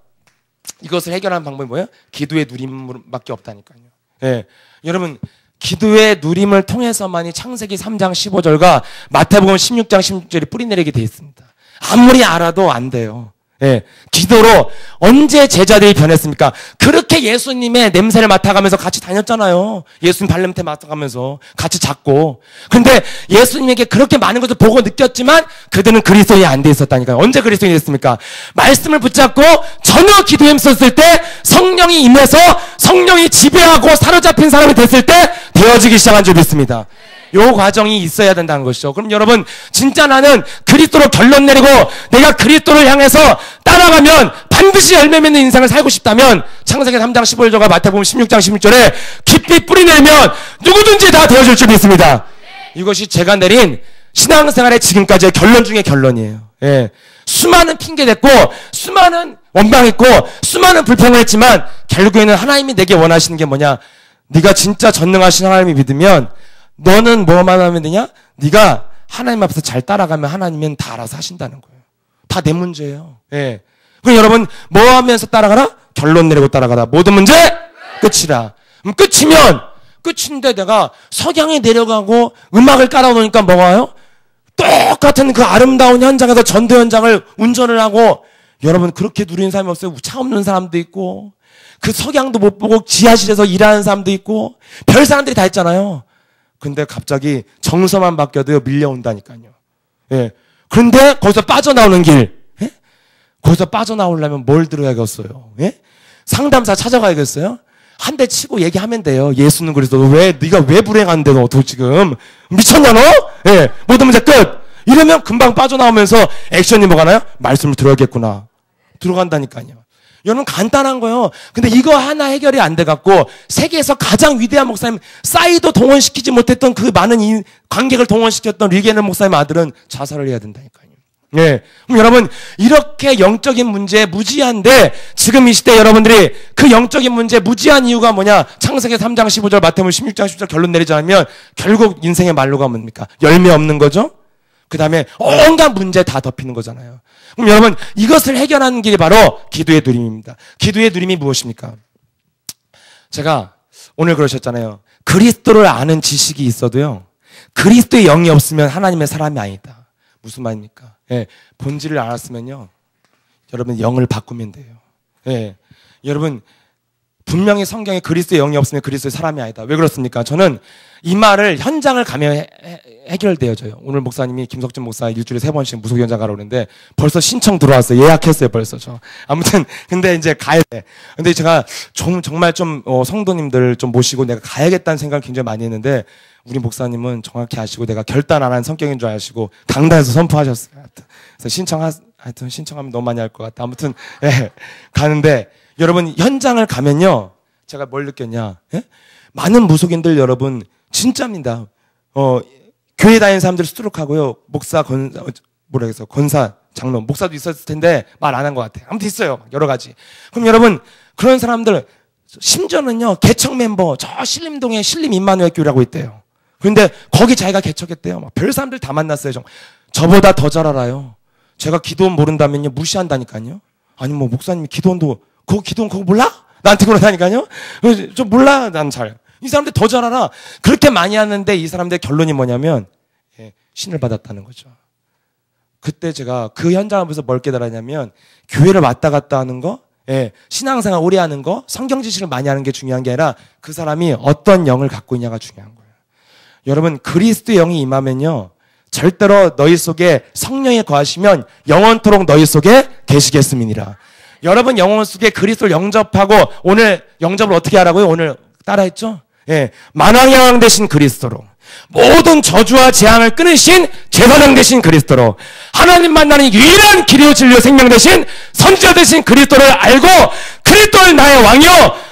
이것을 해결하는 방법이 뭐예요? 기도의 누림밖에 없다니까요. 예. 여러분, 기도의 누림을 통해서만이 창세기 3장 15절과 마태복음 16장 16절이 뿌리내리게 되어 있습니다. 아무리 알아도 안 돼요. 예. 기도로 언제 제자들이 변했습니까? 그렇게 예수님의 냄새를 맡아가면서 같이 다녔잖아요. 예수님 발냄새 맡아가면서 같이 잡고. 근데 예수님에게 그렇게 많은 것을 보고 느꼈지만 그들은 그리스도인이 안 돼 있었다니까요. 언제 그리스도인이 됐습니까? 말씀을 붙잡고 전혀 기도에 힘썼을 때, 성령이 임해서 성령이 지배하고 사로잡힌 사람이 됐을 때 되어지기 시작한 줄 믿습니다. 요 과정이 있어야 된다는 것이죠. 그럼 여러분, 진짜 나는 그리스도로 결론 내리고 내가 그리스도를 향해서 따라가면 반드시 열매 맺는 인생을 살고 싶다면 창세기 3장 15절과 마태복음 16장 16절에 깊이 뿌리내면 누구든지 다 되어줄 줄 믿습니다. 이것이 제가 내린 신앙생활의 지금까지의 결론 중에 결론이에요. 예. 수많은 핑계 댔고 수많은 원망했고 수많은 불평을 했지만 결국에는 하나님이 내게 원하시는 게 뭐냐? 네가 진짜 전능하신 하나님이 믿으면 너는 뭐만 하면 되냐? 네가 하나님 앞에서 잘 따라가면 하나님은 다 알아서 하신다는 거예요. 다 내 문제예요. 예. 그럼 여러분, 뭐 하면서 따라가라? 결론 내리고 따라가라. 모든 문제 끝이라. 끝인데 내가 석양이 내려가고 음악을 깔아놓으니까 뭐가 와요? 똑같은 그 아름다운 현장에서 전도 현장을 운전을 하고, 여러분 그렇게 누리는 사람이 없어요. 차 없는 사람도 있고, 그 석양도 못 보고 지하실에서 일하는 사람도 있고, 별 사람들이 다 있잖아요. 근데 갑자기 정서만 바뀌어도 밀려온다니까요. 예. 그런데 거기서 빠져나오는 길, 예? 거기서 빠져나오려면 뭘 들어야겠어요? 예? 상담사 찾아가야겠어요? 한 대 치고 얘기하면 돼요. 예수는 그래서 네가 왜 불행한데 너 지금 미쳤냐 너? 예. 모든 문제 끝. 이러면 금방 빠져나오면서 액션이 뭐가 나요? 말씀을 들어야겠구나. 들어간다니까요. 여러분 간단한 거요. 근데 이거 하나 해결이 안 돼갖고 세계에서 가장 위대한 목사님, 싸이도 동원시키지 못했던 그 많은 관객을 동원시켰던 리게넬 목사님 아들은 자살을 해야 된다니까요. 예. 그럼 여러분, 이렇게 영적인 문제에 무지한데 지금 이 시대 여러분들이 그 영적인 문제에 무지한 이유가 뭐냐? 창세기 3장 15절, 마태복음 16장 10절 결론 내리지 않으면 결국 인생의 말로가 뭡니까? 열매 없는 거죠? 그 다음에 온갖 문제 다 덮이는 거잖아요. 그럼 여러분, 이것을 해결하는 길이 바로 기도의 누림입니다. 기도의 누림이 무엇입니까? 제가 오늘 그러셨잖아요. 그리스도를 아는 지식이 있어도요, 그리스도의 영이 없으면 하나님의 사람이 아니다. 무슨 말입니까? 예, 본질을 알았으면요, 여러분 영을 바꾸면 돼요. 예, 여러분 분명히 성경에 그리스도의 영이 없으면 그리스도의 사람이 아니다. 왜 그렇습니까? 저는 이 말을 현장을 가면 해결되어져요. 오늘 목사님이 김석준 목사 일주일에 3번씩 무속 현장 가라고 그러는데 벌써 신청 들어왔어요. 예약했어요 벌써 저. 아무튼 근데 이제 가야 돼. 근데 제가 정말 좀 성도님들 좀 모시고 내가 가야겠다는 생각을 굉장히 많이 했는데 우리 목사님은 정확히 아시고 내가 결단 안 한 성격인 줄 아시고 강단에서 선포하셨어요. 그래서 하여튼 신청하면 너무 많이 할 것 같아. 아무튼 예, 가는데 여러분 현장을 가면요, 제가 뭘 느꼈냐? 예? 많은 무속인들 여러분 진짜입니다. 교회 다니는 사람들 수두룩하고요. 목사, 권사, 장로, 목사도 있었을 텐데 말 안 한 것 같아요. 아무튼 있어요. 여러 가지. 그럼 여러분 그런 사람들 심지어는요, 개척 멤버 저 신림동에 신림 임마누엘 교회라고 있대요. 그런데 거기 자기가 개척했대요. 막 별 사람들 다 만났어요. 저보다 더 잘 알아요. 제가 기도원 모른다면요, 무시한다니까요. 아니, 뭐, 목사님이 기도원도, 기도원 그거 몰라? 나한테 그러다니까요. 좀 몰라, 난 잘. 이 사람들 더 잘 알아. 그렇게 많이 하는데 이 사람들의 결론이 뭐냐면, 신을 받았다는 거죠. 그때 제가 그 현장을 보면서 뭘 깨달았냐면, 교회를 왔다 갔다 하는 거, 신앙생활 오래 하는 거, 성경 지식을 많이 하는 게 중요한 게 아니라 그 사람이 어떤 영을 갖고 있냐가 중요한 거예요. 여러분, 그리스도의 영이 임하면요, 절대로 너희 속에 성령이 거하시면 영원토록 너희 속에 계시겠음이니라. 여러분 영혼 속에 그리스도를 영접하고, 오늘 영접을 어떻게 하라고요? 오늘 따라했죠? 만왕의 되신 그리스도로, 모든 저주와 재앙을 끊으신 제사장 되신 그리스도로, 하나님 만나는 유일한 길이요 진리요 생명 되신 선지자 되신 그리스도를 알고, 그리스도를 나의 왕이요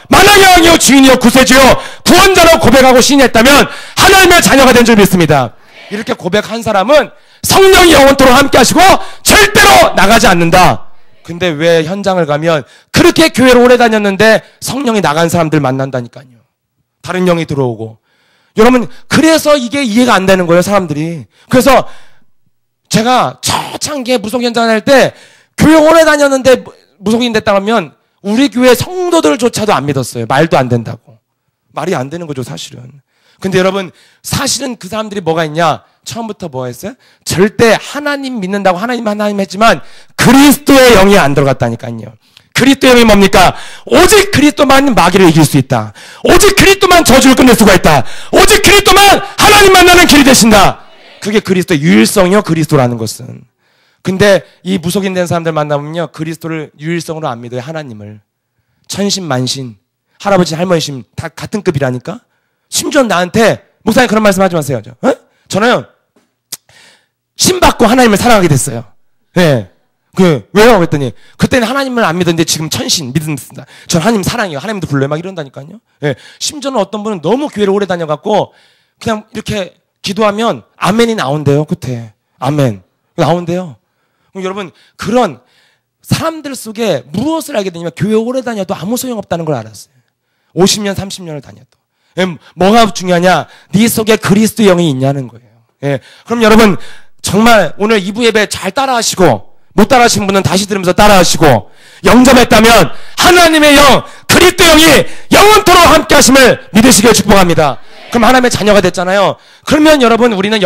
만왕의 왕이요 주인이요 구세주요 구원자로 고백하고 신인했다면 하나님의 자녀가 된 줄 믿습니다. 이렇게 고백한 사람은 성령이 영원토록 함께 하시고 절대로 나가지 않는다. 근데 왜 현장을 가면 그렇게 교회를 오래 다녔는데 성령이 나간 사람들 만난다니까요. 다른 영이 들어오고. 여러분, 그래서 이게 이해가 안 되는 거예요, 사람들이. 그래서 제가 초창기에 무속 현장을 할 때 교회 오래 다녔는데 무속인 됐다고 하면 우리 교회 성도들조차도 안 믿었어요. 말도 안 된다고. 말이 안 되는 거죠, 사실은. 근데 여러분, 사실은 그 사람들이 뭐가 있냐? 처음부터 뭐 했어요? 절대 하나님 믿는다고 하나님 했지만 그리스도의 영이 안 들어갔다니까요. 그리스도의 영이 뭡니까? 오직 그리스도만 마귀를 이길 수 있다. 오직 그리스도만 저주를 끝낼 수가 있다. 오직 그리스도만 하나님 만나는 길이 되신다. 그게 그리스도의 유일성이요, 그리스도라는 것은. 근데 이 무속인 된 사람들 만나면요, 그리스도를 유일성으로 안 믿어요, 하나님을. 천신, 만신, 할아버지, 할머니신 다 같은 급이라니까? 심지어 나한테, 목사님 그런 말씀 하지 마세요. 저는 신 받고 하나님을 사랑하게 됐어요. 네. 왜요? 그랬더니, 그때는 하나님을 안 믿었는데 지금 천신 믿습니다. 전 하나님 사랑해요. 하나님도 불러요. 막 이런다니까요. 네. 심지어는 어떤 분은 너무 교회를 오래 다녀갖고, 그냥 이렇게 기도하면 아멘이 나온대요. 끝에. 아멘. 나온대요. 여러분, 그런 사람들 속에 무엇을 알게 되냐면, 교회 오래 다녀도 아무 소용없다는 걸 알았어요. 50년, 30년을 다녀도. 뭐가 중요하냐? 네 속에 그리스도의 영이 있냐는 거예요. 예. 그럼 여러분, 정말 오늘 2부 예배 잘 따라하시고, 못 따라하신 분은 다시 들으면서 따라하시고, 영접했다면 하나님의 영, 그리스도의 영이 영원토록 함께 하심을 믿으시길 축복합니다. 그럼 하나님의 자녀가 됐잖아요. 그러면 여러분, 우리는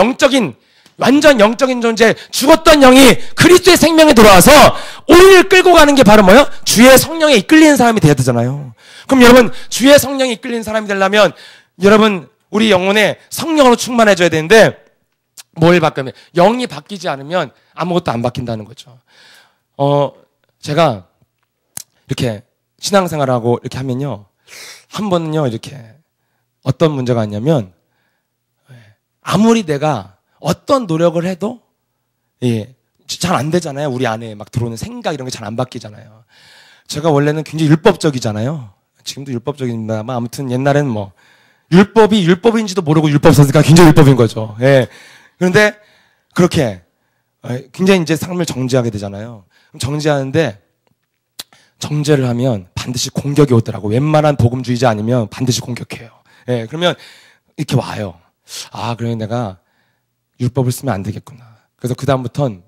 완전 영적인 존재, 죽었던 영이 그리스도의 생명에 들어와서 우리를 끌고 가는 게 바로 뭐예요? 주의 성령에 이끌리는 사람이 되어야 되잖아요. 그럼 여러분, 주의 성령에 이끌리는 사람이 되려면 여러분, 우리 영혼에 성령으로 충만해져야 되는데, 뭘 바꾸면, 영이 바뀌지 않으면 아무것도 안 바뀐다는 거죠. 제가 이렇게 신앙생활하고 이렇게 하면요, 한 번은요, 이렇게 어떤 문제가 있냐면, 아무리 내가 어떤 노력을 해도 잘 안 되잖아요. 우리 안에 막 들어오는 생각 이런 게 잘 안 바뀌잖아요. 제가 원래는 굉장히 율법적이잖아요. 지금도 율법적입니다만, 아무튼 옛날에는 뭐 율법이 율법인지도 모르고 율법 썼으니까 굉장히 율법인 거죠. 예. 그런데 그렇게 굉장히 이제 삶을 정죄하게 되잖아요. 그럼 정죄하는데, 정죄를 하면 반드시 공격이 오더라고. 웬만한 복음주의자 아니면 반드시 공격해요. 예. 그러면 이렇게 와요. 아, 그러면 내가 율법을 쓰면 안 되겠구나. 그래서 그다음부터는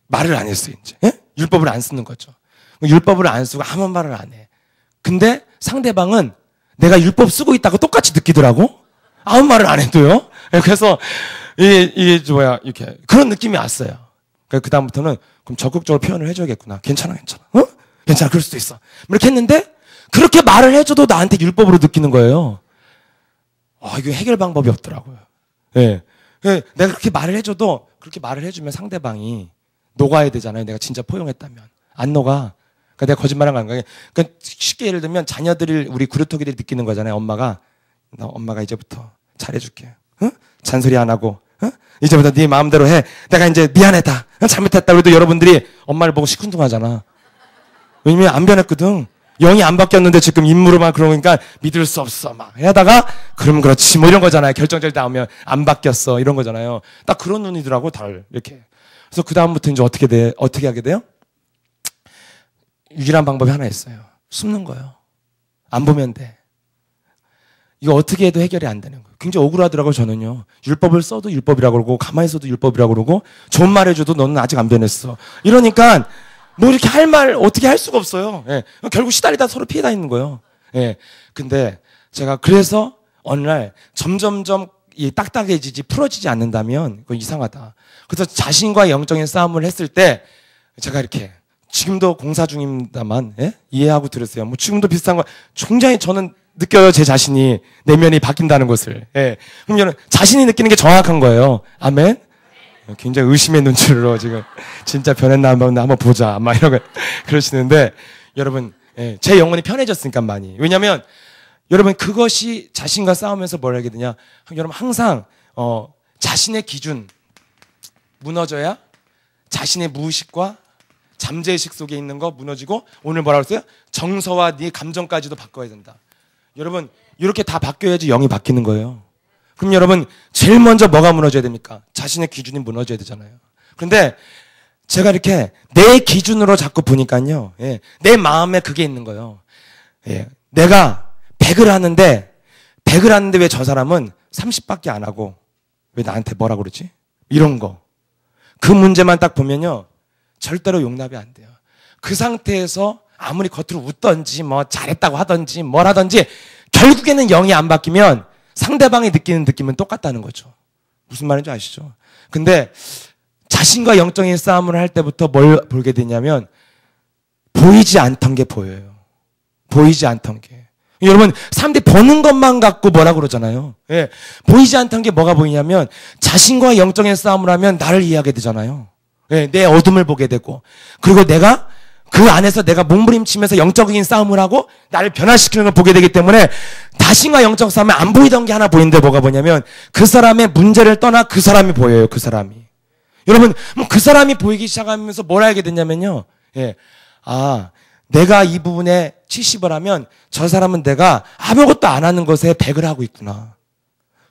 말을 안 했어요, 이제. 예? 율법을 안 쓰는 거죠. 율법을 안 쓰고 아무 말을 안 해. 근데 상대방은 내가 율법 쓰고 있다고 똑같이 느끼더라고? 아무 말을 안 해도요? 예, 그래서, 이렇게. 그런 느낌이 왔어요. 그다음부터는 그럼 적극적으로 표현을 해줘야겠구나. 괜찮아. 괜찮아. 그럴 수도 있어. 이렇게 했는데, 그렇게 말을 해줘도 나한테 율법으로 느끼는 거예요. 이게 해결 방법이 없더라고요. 예. 내가 그렇게 말을 해줘도, 그렇게 말을 해주면 상대방이 녹아야 되잖아요. 내가 진짜 포용했다면. 안 녹아. 그러니까 내가 거짓말한 거 아닌가요? 그러니까 쉽게 예를 들면 자녀들이, 우리 구루토기들이 느끼는 거잖아요. 엄마가 이제부터 잘해줄게. 잔소리 안 하고. 이제부터 네 마음대로 해. 내가 이제 미안하다. 잘못했다. 그래도 여러분들이 엄마를 보고 시큰둥하잖아. 왜냐면 안 변했거든. 영이 안 바뀌었는데 지금 인물로만 그러니까 믿을 수 없어. 막 하다가 그럼 그렇지. 뭐 이런 거잖아요. 결정절 나오면 안 바뀌었어. 이런 거잖아요. 딱 그런 눈이더라고, 이렇게. 그래서 그다음부터 이제 어떻게 하게 돼요? 유일한 방법이 하나 있어요. 숨는 거예요. 안 보면 돼. 이거 어떻게 해도 해결이 안 되는 거예요. 굉장히 억울하더라고요, 저는요. 율법을 써도 율법이라고 그러고, 가만히 있어도 율법이라고 그러고, 좋은 말 해줘도 너는 아직 안 변했어. 이러니까, 뭐 이렇게 할 말 어떻게 할 수가 없어요. 예. 결국 시달리다 서로 피해 다니는 거예요. 예. 근데 제가 그래서 어느 날 점점점 이 딱딱해지지 풀어지지 않는다면 그건 이상하다. 그래서 자신과의 영적인 싸움을 했을 때 제가 이렇게 지금도 공사 중입니다만 예? 이해하고 들으세요. 뭐 지금도 비슷한 거 굉장히 저는 느껴요. 제 자신이 내면이 바뀐다는 것을. 예. 그럼 여러분 자신이 느끼는 게 정확한 거예요. 아멘. 굉장히 의심의 눈치로 지금 진짜 변했나 한번 보자. 막 이런 거 그러시는데 여러분 예, 제 영혼이 편해졌으니까 많이. 왜냐하면 여러분 그것이 자신과 싸우면서 뭘 하게 되냐? 여러분 항상 자신의 기준 무너져야 자신의 무의식과 잠재의식 속에 있는 거 무너지고 오늘 뭐라고 했어요? 정서와 네 감정까지도 바꿔야 된다. 여러분 이렇게 다 바뀌어야지 영이 바뀌는 거예요. 그럼 여러분 제일 먼저 뭐가 무너져야 됩니까? 자신의 기준이 무너져야 되잖아요. 그런데 제가 이렇게 내 기준으로 자꾸 보니까요. 예, 내 마음에 그게 있는 거예요. 예, 내가 100을 하는데 왜 저 사람은 30밖에 안 하고 왜 나한테 뭐라 그러지? 이런 거. 그 문제만 딱 보면요. 절대로 용납이 안 돼요. 그 상태에서 아무리 겉으로 웃던지 뭐 잘했다고 하던지 뭘 하던지 결국에는 영이 안 바뀌면 상대방이 느끼는 느낌은 똑같다는 거죠. 무슨 말인지 아시죠? 근데 자신과 영적인 싸움을 할 때부터 뭘 보게 되냐면 보이지 않던 게 보여요. 보이지 않던 게. 여러분 사람들이 보는 것만 갖고 뭐라 그러잖아요. 예. 보이지 않던 게 뭐가 보이냐면 자신과 영적인 싸움을 하면 나를 이해하게 되잖아요. 예. 내 어둠을 보게 되고 그리고 내가 그 안에서 내가 몸부림치면서 영적인 싸움을 하고 나를 변화시키는 걸 보게 되기 때문에 자신과 영적 싸움에 안 보이던 게 하나 보이는데 뭐가 보냐면 그 사람의 문제를 떠나 그 사람이 보여요. 그 사람이. 여러분 그 사람이 보이기 시작하면서 뭘 알게 됐냐면요. 예. 아 내가 이 부분에 70을 하면 저 사람은 내가 아무것도 안 하는 것에 100을 하고 있구나.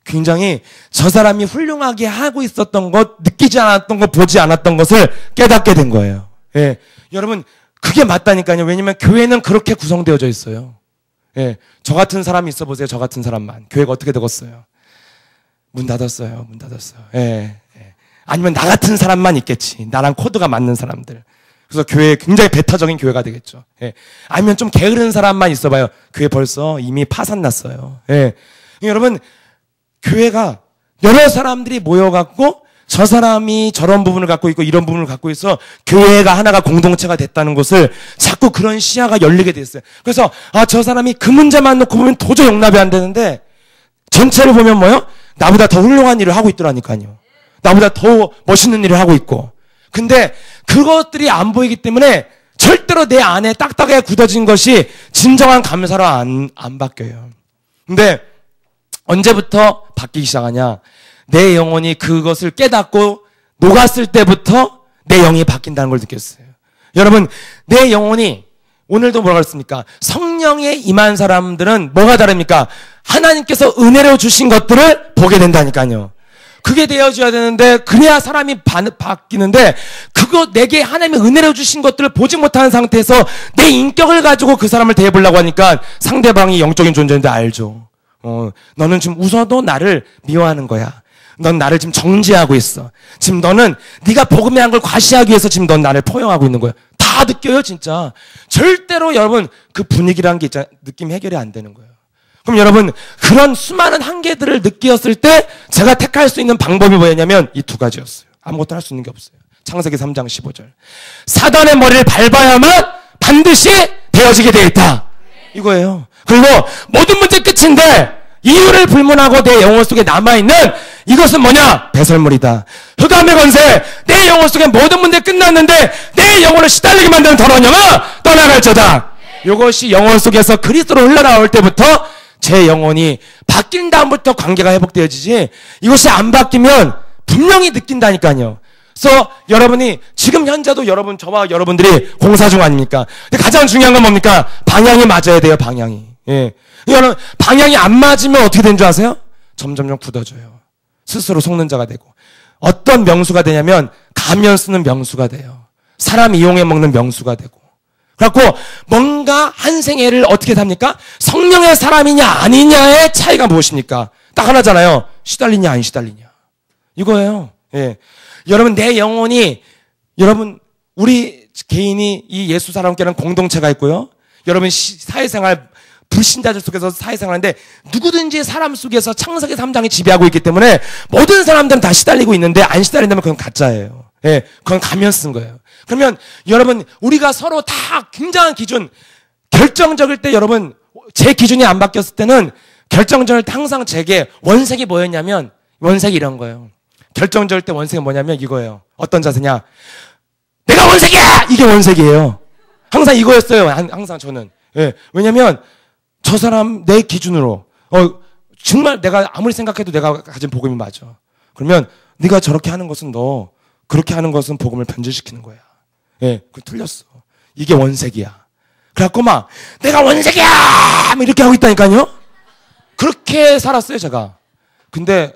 굉장히 저 사람이 훌륭하게 하고 있었던 것, 느끼지 않았던 것, 보지 않았던 것을 깨닫게 된 거예요. 예. 여러분, 그게 맞다니까요. 왜냐면 교회는 그렇게 구성되어져 있어요. 예. 저 같은 사람이 있어 보세요. 저 같은 사람만. 교회가 어떻게 되겠어요? 문 닫았어요. 문 닫았어요. 예. 예. 아니면 나 같은 사람만 있겠지. 나랑 코드가 맞는 사람들. 그래서 교회 굉장히 배타적인 교회가 되겠죠. 예. 아니면 좀 게으른 사람만 있어봐요. 교회 벌써 이미 파산 났어요. 예. 여러분 교회가 여러 사람들이 모여갖고 저 사람이 저런 부분을 갖고 있고 이런 부분을 갖고 있어 교회가 하나가 공동체가 됐다는 것을 자꾸 그런 시야가 열리게 됐어요. 그래서 저 사람이 그 문제만 놓고 보면 도저히 용납이 안 되는데 전체를 보면 뭐요? 나보다 더 훌륭한 일을 하고 있더라니까요. 나보다 더 멋있는 일을 하고 있고. 근데 그것들이 안 보이기 때문에 절대로 내 안에 딱딱하게 굳어진 것이 진정한 감사로 안 바뀌어요. 근데 언제부터 바뀌기 시작하냐? 내 영혼이 그것을 깨닫고 녹았을 때부터 내 영이 바뀐다는 걸 느꼈어요. 여러분, 내 영혼이 오늘도 뭐라고 했습니까? 성령에 임한 사람들은 뭐가 다릅니까? 하나님께서 은혜로 주신 것들을 보게 된다니까요. 그게 되어줘야 되는데 그래야 사람이 바뀌는데 그거 내게 하나님의 은혜로 주신 것들을 보지 못하는 상태에서 내 인격을 가지고 그 사람을 대해보려고 하니까 상대방이 영적인 존재인데 알죠. 너는 지금 웃어도 나를 미워하는 거야. 넌 나를 지금 정죄하고 있어. 지금 너는 네가 복음의 한 걸 과시하기 위해서 지금 넌 나를 포용하고 있는 거야. 다 느껴요 진짜. 절대로 여러분 그 분위기라는 게 있잖아요. 느낌 해결이 안 되는 거예요. 그럼 여러분 그런 수많은 한계들을 느꼈을 때 제가 택할 수 있는 방법이 뭐였냐면 이 두 가지였어요. 아무것도 할 수 있는 게 없어요. 창세기 3장 15절. 사단의 머리를 밟아야만 반드시 되어지게 되어 있다. 이거예요. 그리고 모든 문제 끝인데 이유를 불문하고 내 영혼 속에 남아있는 이것은 뭐냐? 배설물이다. 흑암의 권세. 내 영혼 속에 모든 문제 끝났는데 내 영혼을 시달리게 만드는 더러운 영아 떠나갈지어다. 이것이 영혼 속에서 그리스도로 흘러나올 때부터 제 영혼이 바뀐 다음부터 관계가 회복되어지지 이것이 안 바뀌면 분명히 느낀다니까요. 그래서 여러분이 지금 현재도 여러분 저와 여러분들이 공사 중 아닙니까? 근데 가장 중요한 건 뭡니까? 방향이 맞아야 돼요. 방향이. 예. 여러분 방향이 안 맞으면 어떻게 되는 줄 아세요? 점점점 굳어져요. 스스로 속는 자가 되고 어떤 명수가 되냐면 가면 쓰는 명수가 돼요. 사람 이용해 먹는 명수가 되고 그래갖고 뭔가 한 생애를 어떻게 삽니까? 성령의 사람이냐 아니냐의 차이가 무엇입니까? 딱 하나잖아요. 시달리냐 안 시달리냐. 이거예요. 예. 여러분 내 영혼이 여러분 우리 개인이 이 예수 사람께는 공동체가 있고요. 여러분 사회생활 불신자들 속에서 사회생활하는데 누구든지 사람 속에서 창세기 3장이 지배하고 있기 때문에 모든 사람들은 다 시달리고 있는데 안 시달린다면 그건 가짜예요. 예, 그건 가면 쓴 거예요. 그러면 여러분 우리가 서로 다 굉장한 기준 결정적일 때 여러분 제 기준이 안 바뀌었을 때는 결정적일 때 항상 제게 원색이 뭐였냐면 원색이 이런 거예요. 결정적일 때 원색이 뭐냐면 이거예요. 어떤 자세냐? 내가 원색이야! 이게 원색이에요. 항상 이거였어요. 항상 저는. 예, 왜냐면 저 사람 내 기준으로 정말 내가 아무리 생각해도 내가 가진 복음이 맞아. 그러면 네가 저렇게 하는 것은 너 그렇게 하는 것은 복음을 변질시키는 거야. 예, 그 틀렸어. 이게 원색이야. 그래갖고 막 내가 원색이야! 이렇게 하고 있다니까요. 그렇게 살았어요 제가. 근데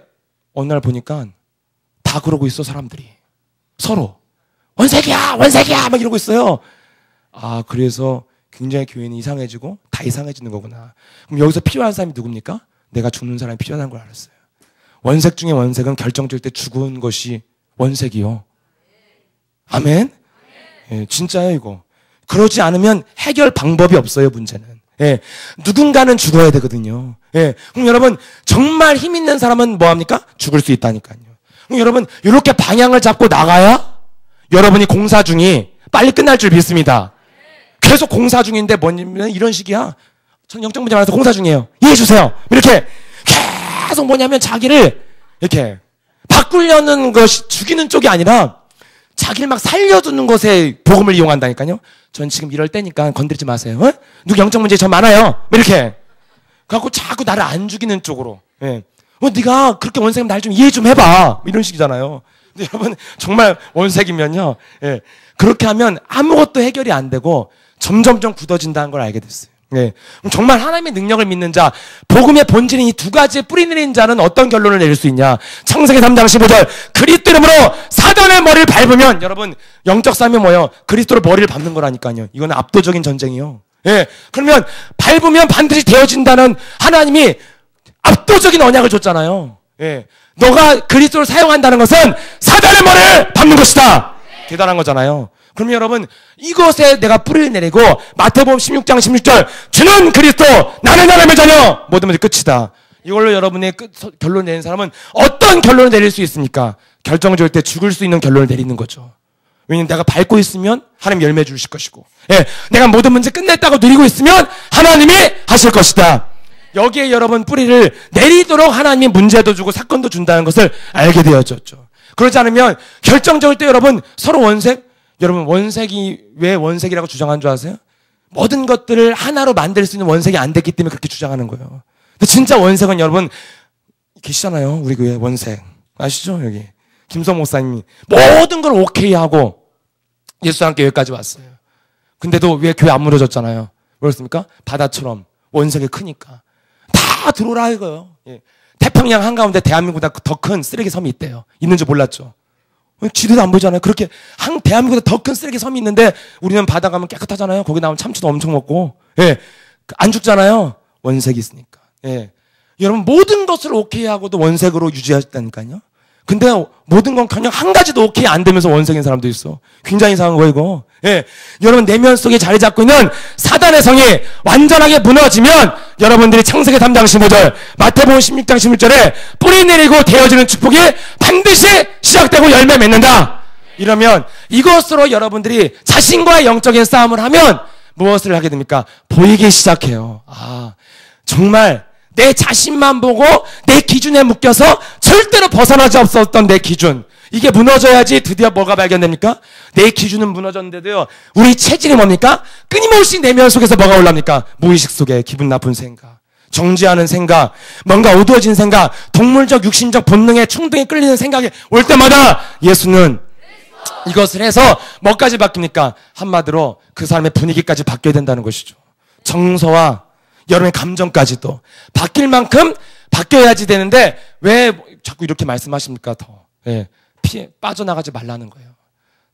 어느 날 보니까 다 그러고 있어 사람들이. 서로 원색이야 원색이야 막 이러고 있어요. 아 그래서 굉장히 교회는 이상해지고 다 이상해지는 거구나. 그럼 여기서 필요한 사람이 누굽니까? 내가 죽는 사람이 필요하다는 걸 알았어요. 원색 중에 원색은 결정적일 때 죽은 것이 원색이요. 아멘? 예, 진짜예요 이거. 그러지 않으면 해결 방법이 없어요 문제는. 예, 누군가는 죽어야 되거든요. 예, 그럼 여러분 정말 힘 있는 사람은 뭐합니까? 죽을 수 있다니까요. 그럼 여러분 이렇게 방향을 잡고 나가야 여러분이 공사 중이 빨리 끝날 줄 믿습니다. 계속 공사 중인데 뭐냐면 이런 식이야. 저는 영적 문제 많아서 공사 중이에요. 이해해 주세요. 이렇게 계속 뭐냐면 자기를 이렇게 바꾸려는 것이 죽이는 쪽이 아니라 자기를 막 살려두는 것에 복음을 이용한다니까요. 전 지금 이럴 때니까 건드리지 마세요. 어? 누구 영적 문제 저 많아요. 이렇게 그래갖고 자꾸 나를 안 죽이는 쪽으로. 예. 네가 그렇게 원색이면 날 좀 이해 좀 해봐. 이런 식이잖아요. 근데 여러분 정말 원색이면요. 예. 그렇게 하면 아무것도 해결이 안 되고 점점점 굳어진다는 걸 알게 됐어요. 예. 정말 하나님의 능력을 믿는 자, 복음의 본질인 이 두 가지에 뿌리 내린 자는 어떤 결론을 내릴 수 있냐? 창세기 3장 15절 그리스도 이름으로 사단의 머리를 밟으면 여러분 영적 싸움이 뭐예요? 그리스도로 머리를 밟는 거라니까요. 이건 압도적인 전쟁이요. 예. 그러면 밟으면 반드시 되어진다는 하나님이 압도적인 언약을 줬잖아요. 예. 너가 그리스도를 사용한다는 것은 사단의 머리를 밟는 것이다. 대단한 거잖아요. 그러면 여러분 이것에 내가 뿌리를 내리고 마태복음 16장 16절 주는 그리스도 나는 하나님의 자녀 모든 문제 끝이다. 이걸로 여러분의 결론 내는 사람은 어떤 결론을 내릴 수 있습니까? 결정적일 때 죽을 수 있는 결론을 내리는 거죠. 왜냐면 내가 밟고 있으면 하나님 열매 주실 것이고 예, 내가 모든 문제 끝냈다고 누리고 있으면 하나님이 하실 것이다. 여기에 여러분 뿌리를 내리도록 하나님이 문제도 주고 사건도 준다는 것을 알게 되어졌죠. 그렇지 않으면 결정적일 때 여러분 서로 원색 여러분 원색이 왜 원색이라고 주장한 줄 아세요? 모든 것들을 하나로 만들 수 있는 원색이 안 됐기 때문에 그렇게 주장하는 거예요. 근데 진짜 원색은 여러분 계시잖아요. 우리 교회 원색 아시죠? 여기 김성 목사님이 모든 걸 오케이 하고 예수와 함께 여기까지 왔어요. 근데도 왜 교회 안 무너졌잖아요. 왜 그렇습니까? 바다처럼 원색이 크니까 다 들어오라 이거예요. 예. 태평양 한가운데 대한민국보다 더 큰 쓰레기 섬이 있대요. 있는 줄 몰랐죠. 지도도 안 보이잖아요. 그렇게 대한민국보다 더 큰 쓰레기 섬이 있는데 우리는 바다 가면 깨끗하잖아요. 거기 나오면 참치도 엄청 먹고 예. 안 죽잖아요. 원색이 있으니까. 예. 여러분 모든 것을 오케이 하고도 원색으로 유지하셨다니까요. 근데 모든 건 그냥 한 가지도 오케이 안 되면서 원색인 사람도 있어. 굉장히 이상한 거 이거. 예. 여러분 내면 속에 자리 잡고 있는 사단의 성이 완전하게 무너지면 여러분들이 창세기 3장 15절 마태복음 16장 16절에 뿌리 내리고 되어지는 축복이 반드시 시작되고 열매 맺는다. 이러면 이것으로 여러분들이 자신과의 영적인 싸움을 하면 무엇을 하게 됩니까? 보이기 시작해요. 아 정말 내 자신만 보고 내 기준에 묶여서 절대로 벗어나지 없었던 내 기준. 이게 무너져야지 드디어 뭐가 발견됩니까? 내 기준은 무너졌는데도요. 우리 체질이 뭡니까? 끊임없이 내면 속에서 뭐가 올라옵니까? 무의식 속에 기분 나쁜 생각, 정지하는 생각, 뭔가 어두워진 생각, 동물적 육신적 본능에 충동에 끌리는 생각이 올 때마다 예수는 이것을 해서 뭐까지 바뀝니까? 한마디로 그 사람의 분위기까지 바뀌어야 된다는 것이죠. 정서와 여러분의 감정까지도 바뀔 만큼 바뀌어야지 되는데 왜 자꾸 이렇게 말씀하십니까? 더 예, 빠져나가지 말라는 거예요.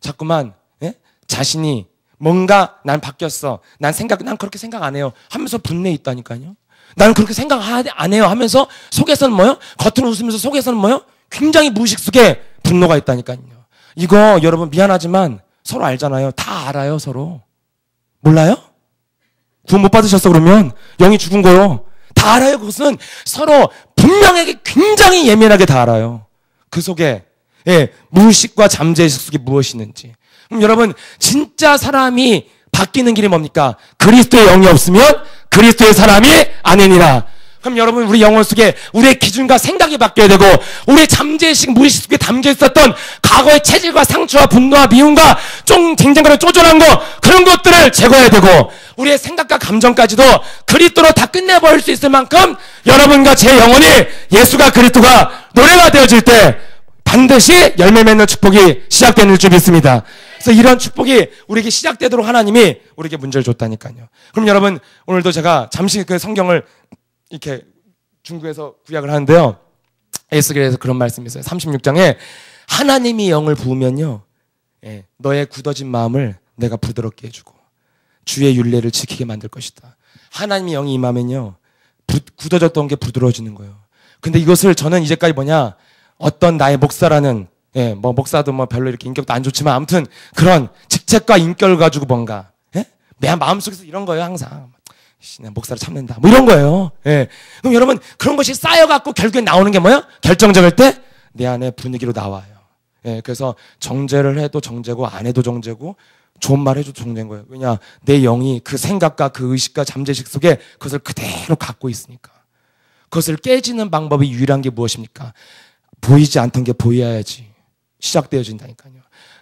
자꾸만 예? 자신이 뭔가 난 바뀌었어. 난 그렇게 생각 안 해요. 하면서 분내 있다니까요. 나는 그렇게 생각 안 해요. 하면서 속에서는 뭐요? 겉으로 웃으면서 속에서는 뭐요? 굉장히 무의식 속에 분노가 있다니까요. 이거 여러분 미안하지만 서로 알잖아요. 다 알아요, 서로. 몰라요? 구원 못 받으셨어, 그러면? 영이 죽은 거요. 다 알아요, 그것은. 서로 분명하게 굉장히 예민하게 다 알아요. 그 속에, 무의식과 잠재의식 속에 무엇이 있는지. 그럼 여러분, 진짜 사람이 바뀌는 길이 뭡니까? 그리스도의 영이 없으면 그리스도의 사람이 아니니라. 그럼 여러분, 우리 영혼 속에 우리의 기준과 생각이 바뀌어야 되고, 우리의 잠재의식, 무의식 속에 담겨 있었던 과거의 체질과 상처와 분노와 미움과 쟁쟁거려 쪼잔한 거, 그런 것들을 제거해야 되고, 우리의 생각과 감정까지도 그리스도로 다 끝내버릴 수 있을 만큼 여러분과 제 영혼이 예수가 그리스도가 노래가 되어질 때 반드시 열매 맺는 축복이 시작되는 줄 믿습니다. 그래서 이런 축복이 우리에게 시작되도록 하나님이 우리에게 문제를 줬다니까요. 그럼 여러분, 오늘도 제가 잠시 그 성경을 이렇게 중국에서 구약을 하는데요. 에스겔에서 그런 말씀이 있어요. 36장에 하나님이 영을 부으면요, 너의 굳어진 마음을 내가 부드럽게 해주고 주의 율례를 지키게 만들 것이다. 하나님의 영이 임하면요, 굳어졌던 게 부드러워지는 거예요. 근데 이것을 저는 이제까지 어떤 나의 목사라는, 목사도 별로 이렇게 인격도 안 좋지만 아무튼 그런 직책과 인격을 가지고 뭔가, 내 마음속에서 이런 거예요, 항상. 내 목사를 참는다. 이런 거예요. 그럼 여러분, 그런 것이 쌓여갖고 결국엔 나오는 게 뭐예요? 결정적일 때 내 안에 분위기로 나와요. 그래서 정죄를 해도 정죄고 안 해도 정죄고 좋은 말 해도 정죄인 거예요. 왜냐? 내 영이 그 생각과 그 의식과 잠재식 속에 그것을 그대로 갖고 있으니까. 그것을 깨지는 방법이 유일한 게 무엇입니까? 보이지 않던 게 보여야지 시작되어진다니까요.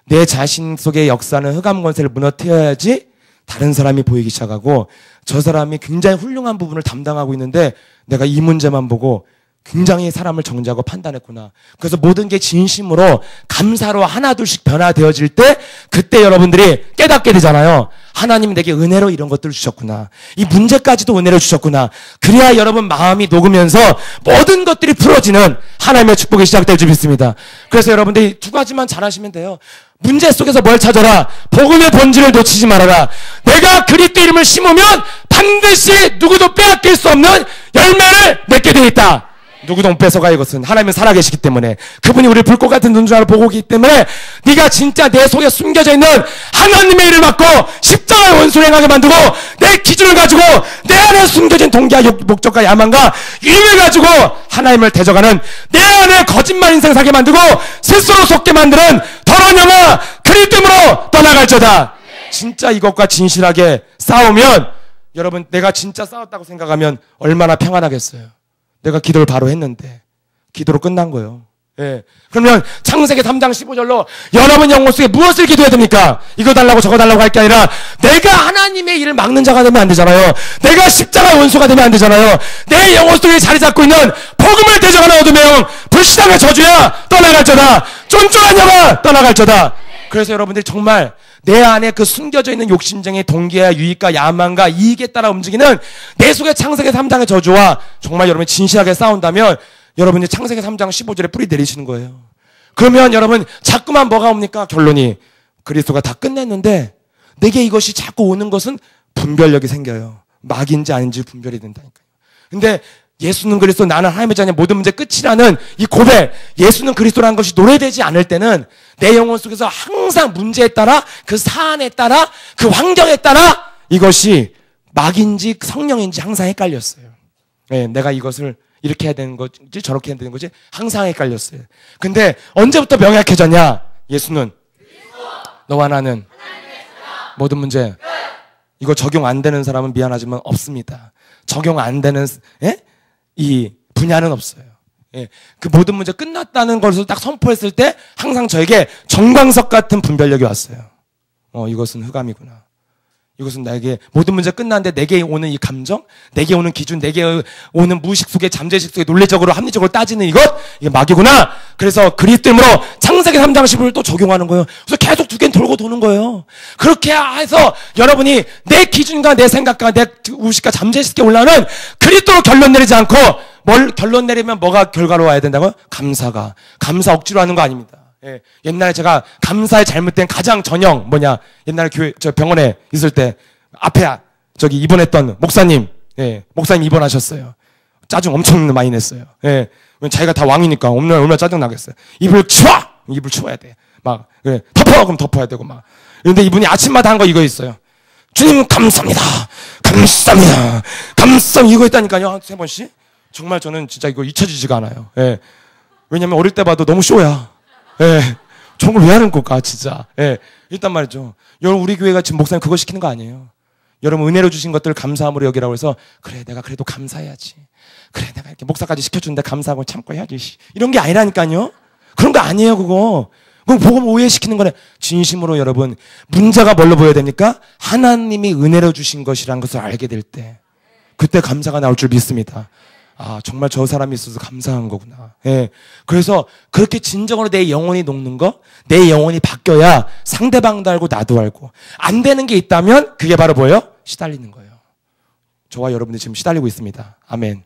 내 자신 속의 역사는 흑암 권세를 무너뜨려야지 다른 사람이 보이기 시작하고, 저 사람이 굉장히 훌륭한 부분을 담당하고 있는데 내가 이 문제만 보고 굉장히 사람을 정죄하고 판단했구나. 그래서 모든 게 진심으로 감사로 하나둘씩 변화되어질 때, 그때 여러분들이 깨닫게 되잖아요. 하나님이 내게 은혜로 이런 것들을 주셨구나. 이 문제까지도 은혜를 주셨구나. 그래야 여러분 마음이 녹으면서 모든 것들이 풀어지는 하나님의 축복이 시작될 줄 믿습니다. 그래서 여러분들이 두 가지만 잘하시면 돼요. 문제 속에서 뭘 찾아라. 복음의 본질을 놓치지 말아라. 내가 그리스도 이름을 심으면 반드시 누구도 빼앗길 수 없는 열매를 맺게 되어 있다. 누구도 못 뺏어가. 이것은 하나님은 살아계시기 때문에, 그분이 우리 불꽃 같은 눈동자를 보고 있기 때문에, 네가 진짜 내 속에 숨겨져 있는 하나님의 일을 맡고 십자가의 원수를 행하게 만들고, 내 기준을 가지고 내 안에 숨겨진 동기와 목적과 야망과 유익을 가지고 하나님을 대적하는 내 안에 거짓말 인생 살게 만들고 스스로 속게 만드는 더러운 영아 그리스도로 떠나갈지어다. 진짜 이것과 진실하게 싸우면, 여러분, 내가 진짜 싸웠다고 생각하면 얼마나 평안하겠어요. 내가 기도를 바로 했는데 기도로 끝난 거예요. 그러면 창세기 3장 15절로 여러분 영혼 속에 무엇을 기도해야 됩니까? 이거 달라고 저거 달라고 할 게 아니라 내가 하나님의 일을 막는 자가 되면 안 되잖아요. 내가 십자가 원수가 되면 안 되잖아요. 내 영혼 속에 자리 잡고 있는 복음을 대적하는 어둠의 영, 불신앙의 저주야 떠나갈저다. 쫀쫀한 영아 떠나갈저다. 그래서 여러분들이 정말 내 안에 그 숨겨져 있는 욕심쟁이 동기와 유익과 야망과 이익에 따라 움직이는 내 속의 창세기 3장의 저주와 정말 여러분이 진실하게 싸운다면 여러분이 창세기 3장 15절에 뿌리 내리시는 거예요. 그러면 여러분 자꾸만 뭐가 옵니까? 결론이 그리스도가 다 끝냈는데 내게 이것이 자꾸 오는 것은 분별력이 생겨요. 막인지 아닌지 분별이 된다니까요. 근데 예수는 그리스도, 나는 하나님의 자녀, 모든 문제 끝이라는 이 고백, 예수는 그리스도라는 것이 노래되지 않을 때는 내 영혼 속에서 항상 문제에 따라, 그 사안에 따라, 그 환경에 따라 이것이 막인지 성령인지 항상 헷갈렸어요. 내가 이것을 이렇게 해야 되는 거지 저렇게 해야 되는 거지 항상 헷갈렸어요. 근데 언제부터 명확해졌냐? 예수는 너와 나는 모든 문제, 이거 적용 안 되는 사람은 미안하지만 없습니다. 적용 안 되는 이 분야는 없어요. 그 모든 문제 끝났다는 것을 딱 선포했을 때 항상 저에게 정광석 같은 분별력이 왔어요. 이것은 흑암이구나. 이것은 나에게 모든 문제 끝났는데 내게 오는 이 감정, 내게 오는 기준, 내게 오는 무의식 속에 잠재식 속에 논리적으로 합리적으로 따지는 이게 막이구나. 그래서 그리스도로 창세기 3장 15를 또 적용하는 거예요. 그래서 계속 두 개는 돌고 도는 거예요. 그렇게 해서 여러분이 내 기준과 내 생각과 내 무의식과 잠재식에 올라오는 그리스도로 결론 내리지 않고, 뭘 결론 내리면 뭐가 결과로 와야 된다고요? 감사 억지로 하는 거 아닙니다. 예, 옛날에 제가 감사의 잘못된 가장 전형 뭐냐, 옛날에 교회 저 병원에 있을 때 앞에 저기 입원했던 목사님, 예, 목사님 입원하셨어요. 짜증 엄청 많이 냈어요. 예, 자기가 다 왕이니까 얼마나 짜증 나겠어요. 입을 치워야 돼. 막 예, 덮어 그럼 덮어야 되고 막. 그런데 이분이 아침마다 한 거 이거 있어요. 주님 감사합니다. 감사합니다. 감사합니다. 이거 했다니까요. 한 3번씩. 정말 저는 진짜 이거 잊혀지지가 않아요. 예. 왜냐면 어릴 때 봐도 너무 쇼야. 예. 저런 걸 왜 하는 걸까, 진짜. 예. 일단 말이죠. 여러분, 우리 교회가 지금 목사님 그거 시키는 거 아니에요. 여러분, 은혜로 주신 것들 감사함으로 여기라고 해서, 그래, 내가 그래도 감사해야지. 그래, 내가 이렇게 목사까지 시켜주는데 감사하고 참고 해야지. 이런 게 아니라니까요. 그런 거 아니에요, 그거. 그럼 복음 오해시키는 거네. 진심으로 여러분, 문제가 뭘로 보여야 됩니까? 하나님이 은혜로 주신 것이라는 것을 알게 될 때, 그때 감사가 나올 줄 믿습니다. 아, 정말 저 사람이 있어서 감사한 거구나. 예. 그래서 그렇게 진정으로 내 영혼이 녹는 거, 내 영혼이 바뀌어야 상대방도 알고 나도 알고. 안 되는 게 있다면 그게 바로 뭐예요? 시달리는 거예요. 저와 여러분이 지금 시달리고 있습니다. 아멘.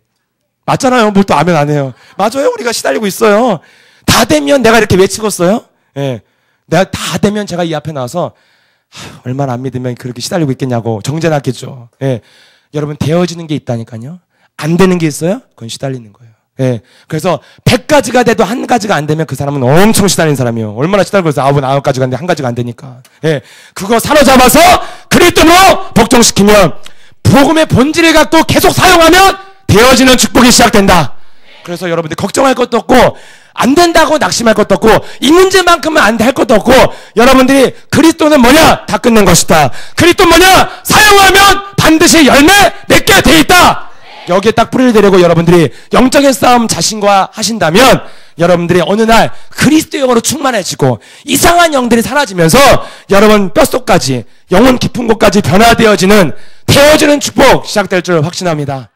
맞잖아요. 뭘 또 아멘 안 해요. 맞아요. 우리가 시달리고 있어요. 다 되면 내가 이렇게 외치겠어요? 예. 내가 다 되면 제가 이 앞에 나와서 얼마나 안 믿으면 그렇게 시달리고 있겠냐고 정죄났겠죠. 예. 여러분, 되어지는 게 있다니까요. 안 되는 게 있어요? 그건 시달리는 거예요. 예. 그래서 100가지가 돼도 한 가지가 안 되면 그 사람은 엄청 시달리는 사람이에요. 얼마나 시달리고 있어요. 9가지가 있는데 한 가지가 안 되니까. 예. 그거 사로잡아서 그리스도로 복종시키면 복음의 본질을 갖고 계속 사용하면 되어지는 축복이 시작된다. 그래서 여러분들 걱정할 것도 없고 안 된다고 낙심할 것도 없고 이 문제만큼은 안 될 것도 없고 여러분들이 그리스도는 뭐냐? 다 끝낸 것이다. 그리스도 뭐냐? 사용하면 반드시 열매 맺게 돼 있다. 여기에 딱 뿌리를 대려고 여러분들이 영적인 싸움 자신과 하신다면 여러분들이 어느 날 그리스도 영으로 충만해지고 이상한 영들이 사라지면서 여러분 뼛속까지 영혼 깊은 곳까지 변화되어지는 태워지는 축복 시작될 줄 확신합니다.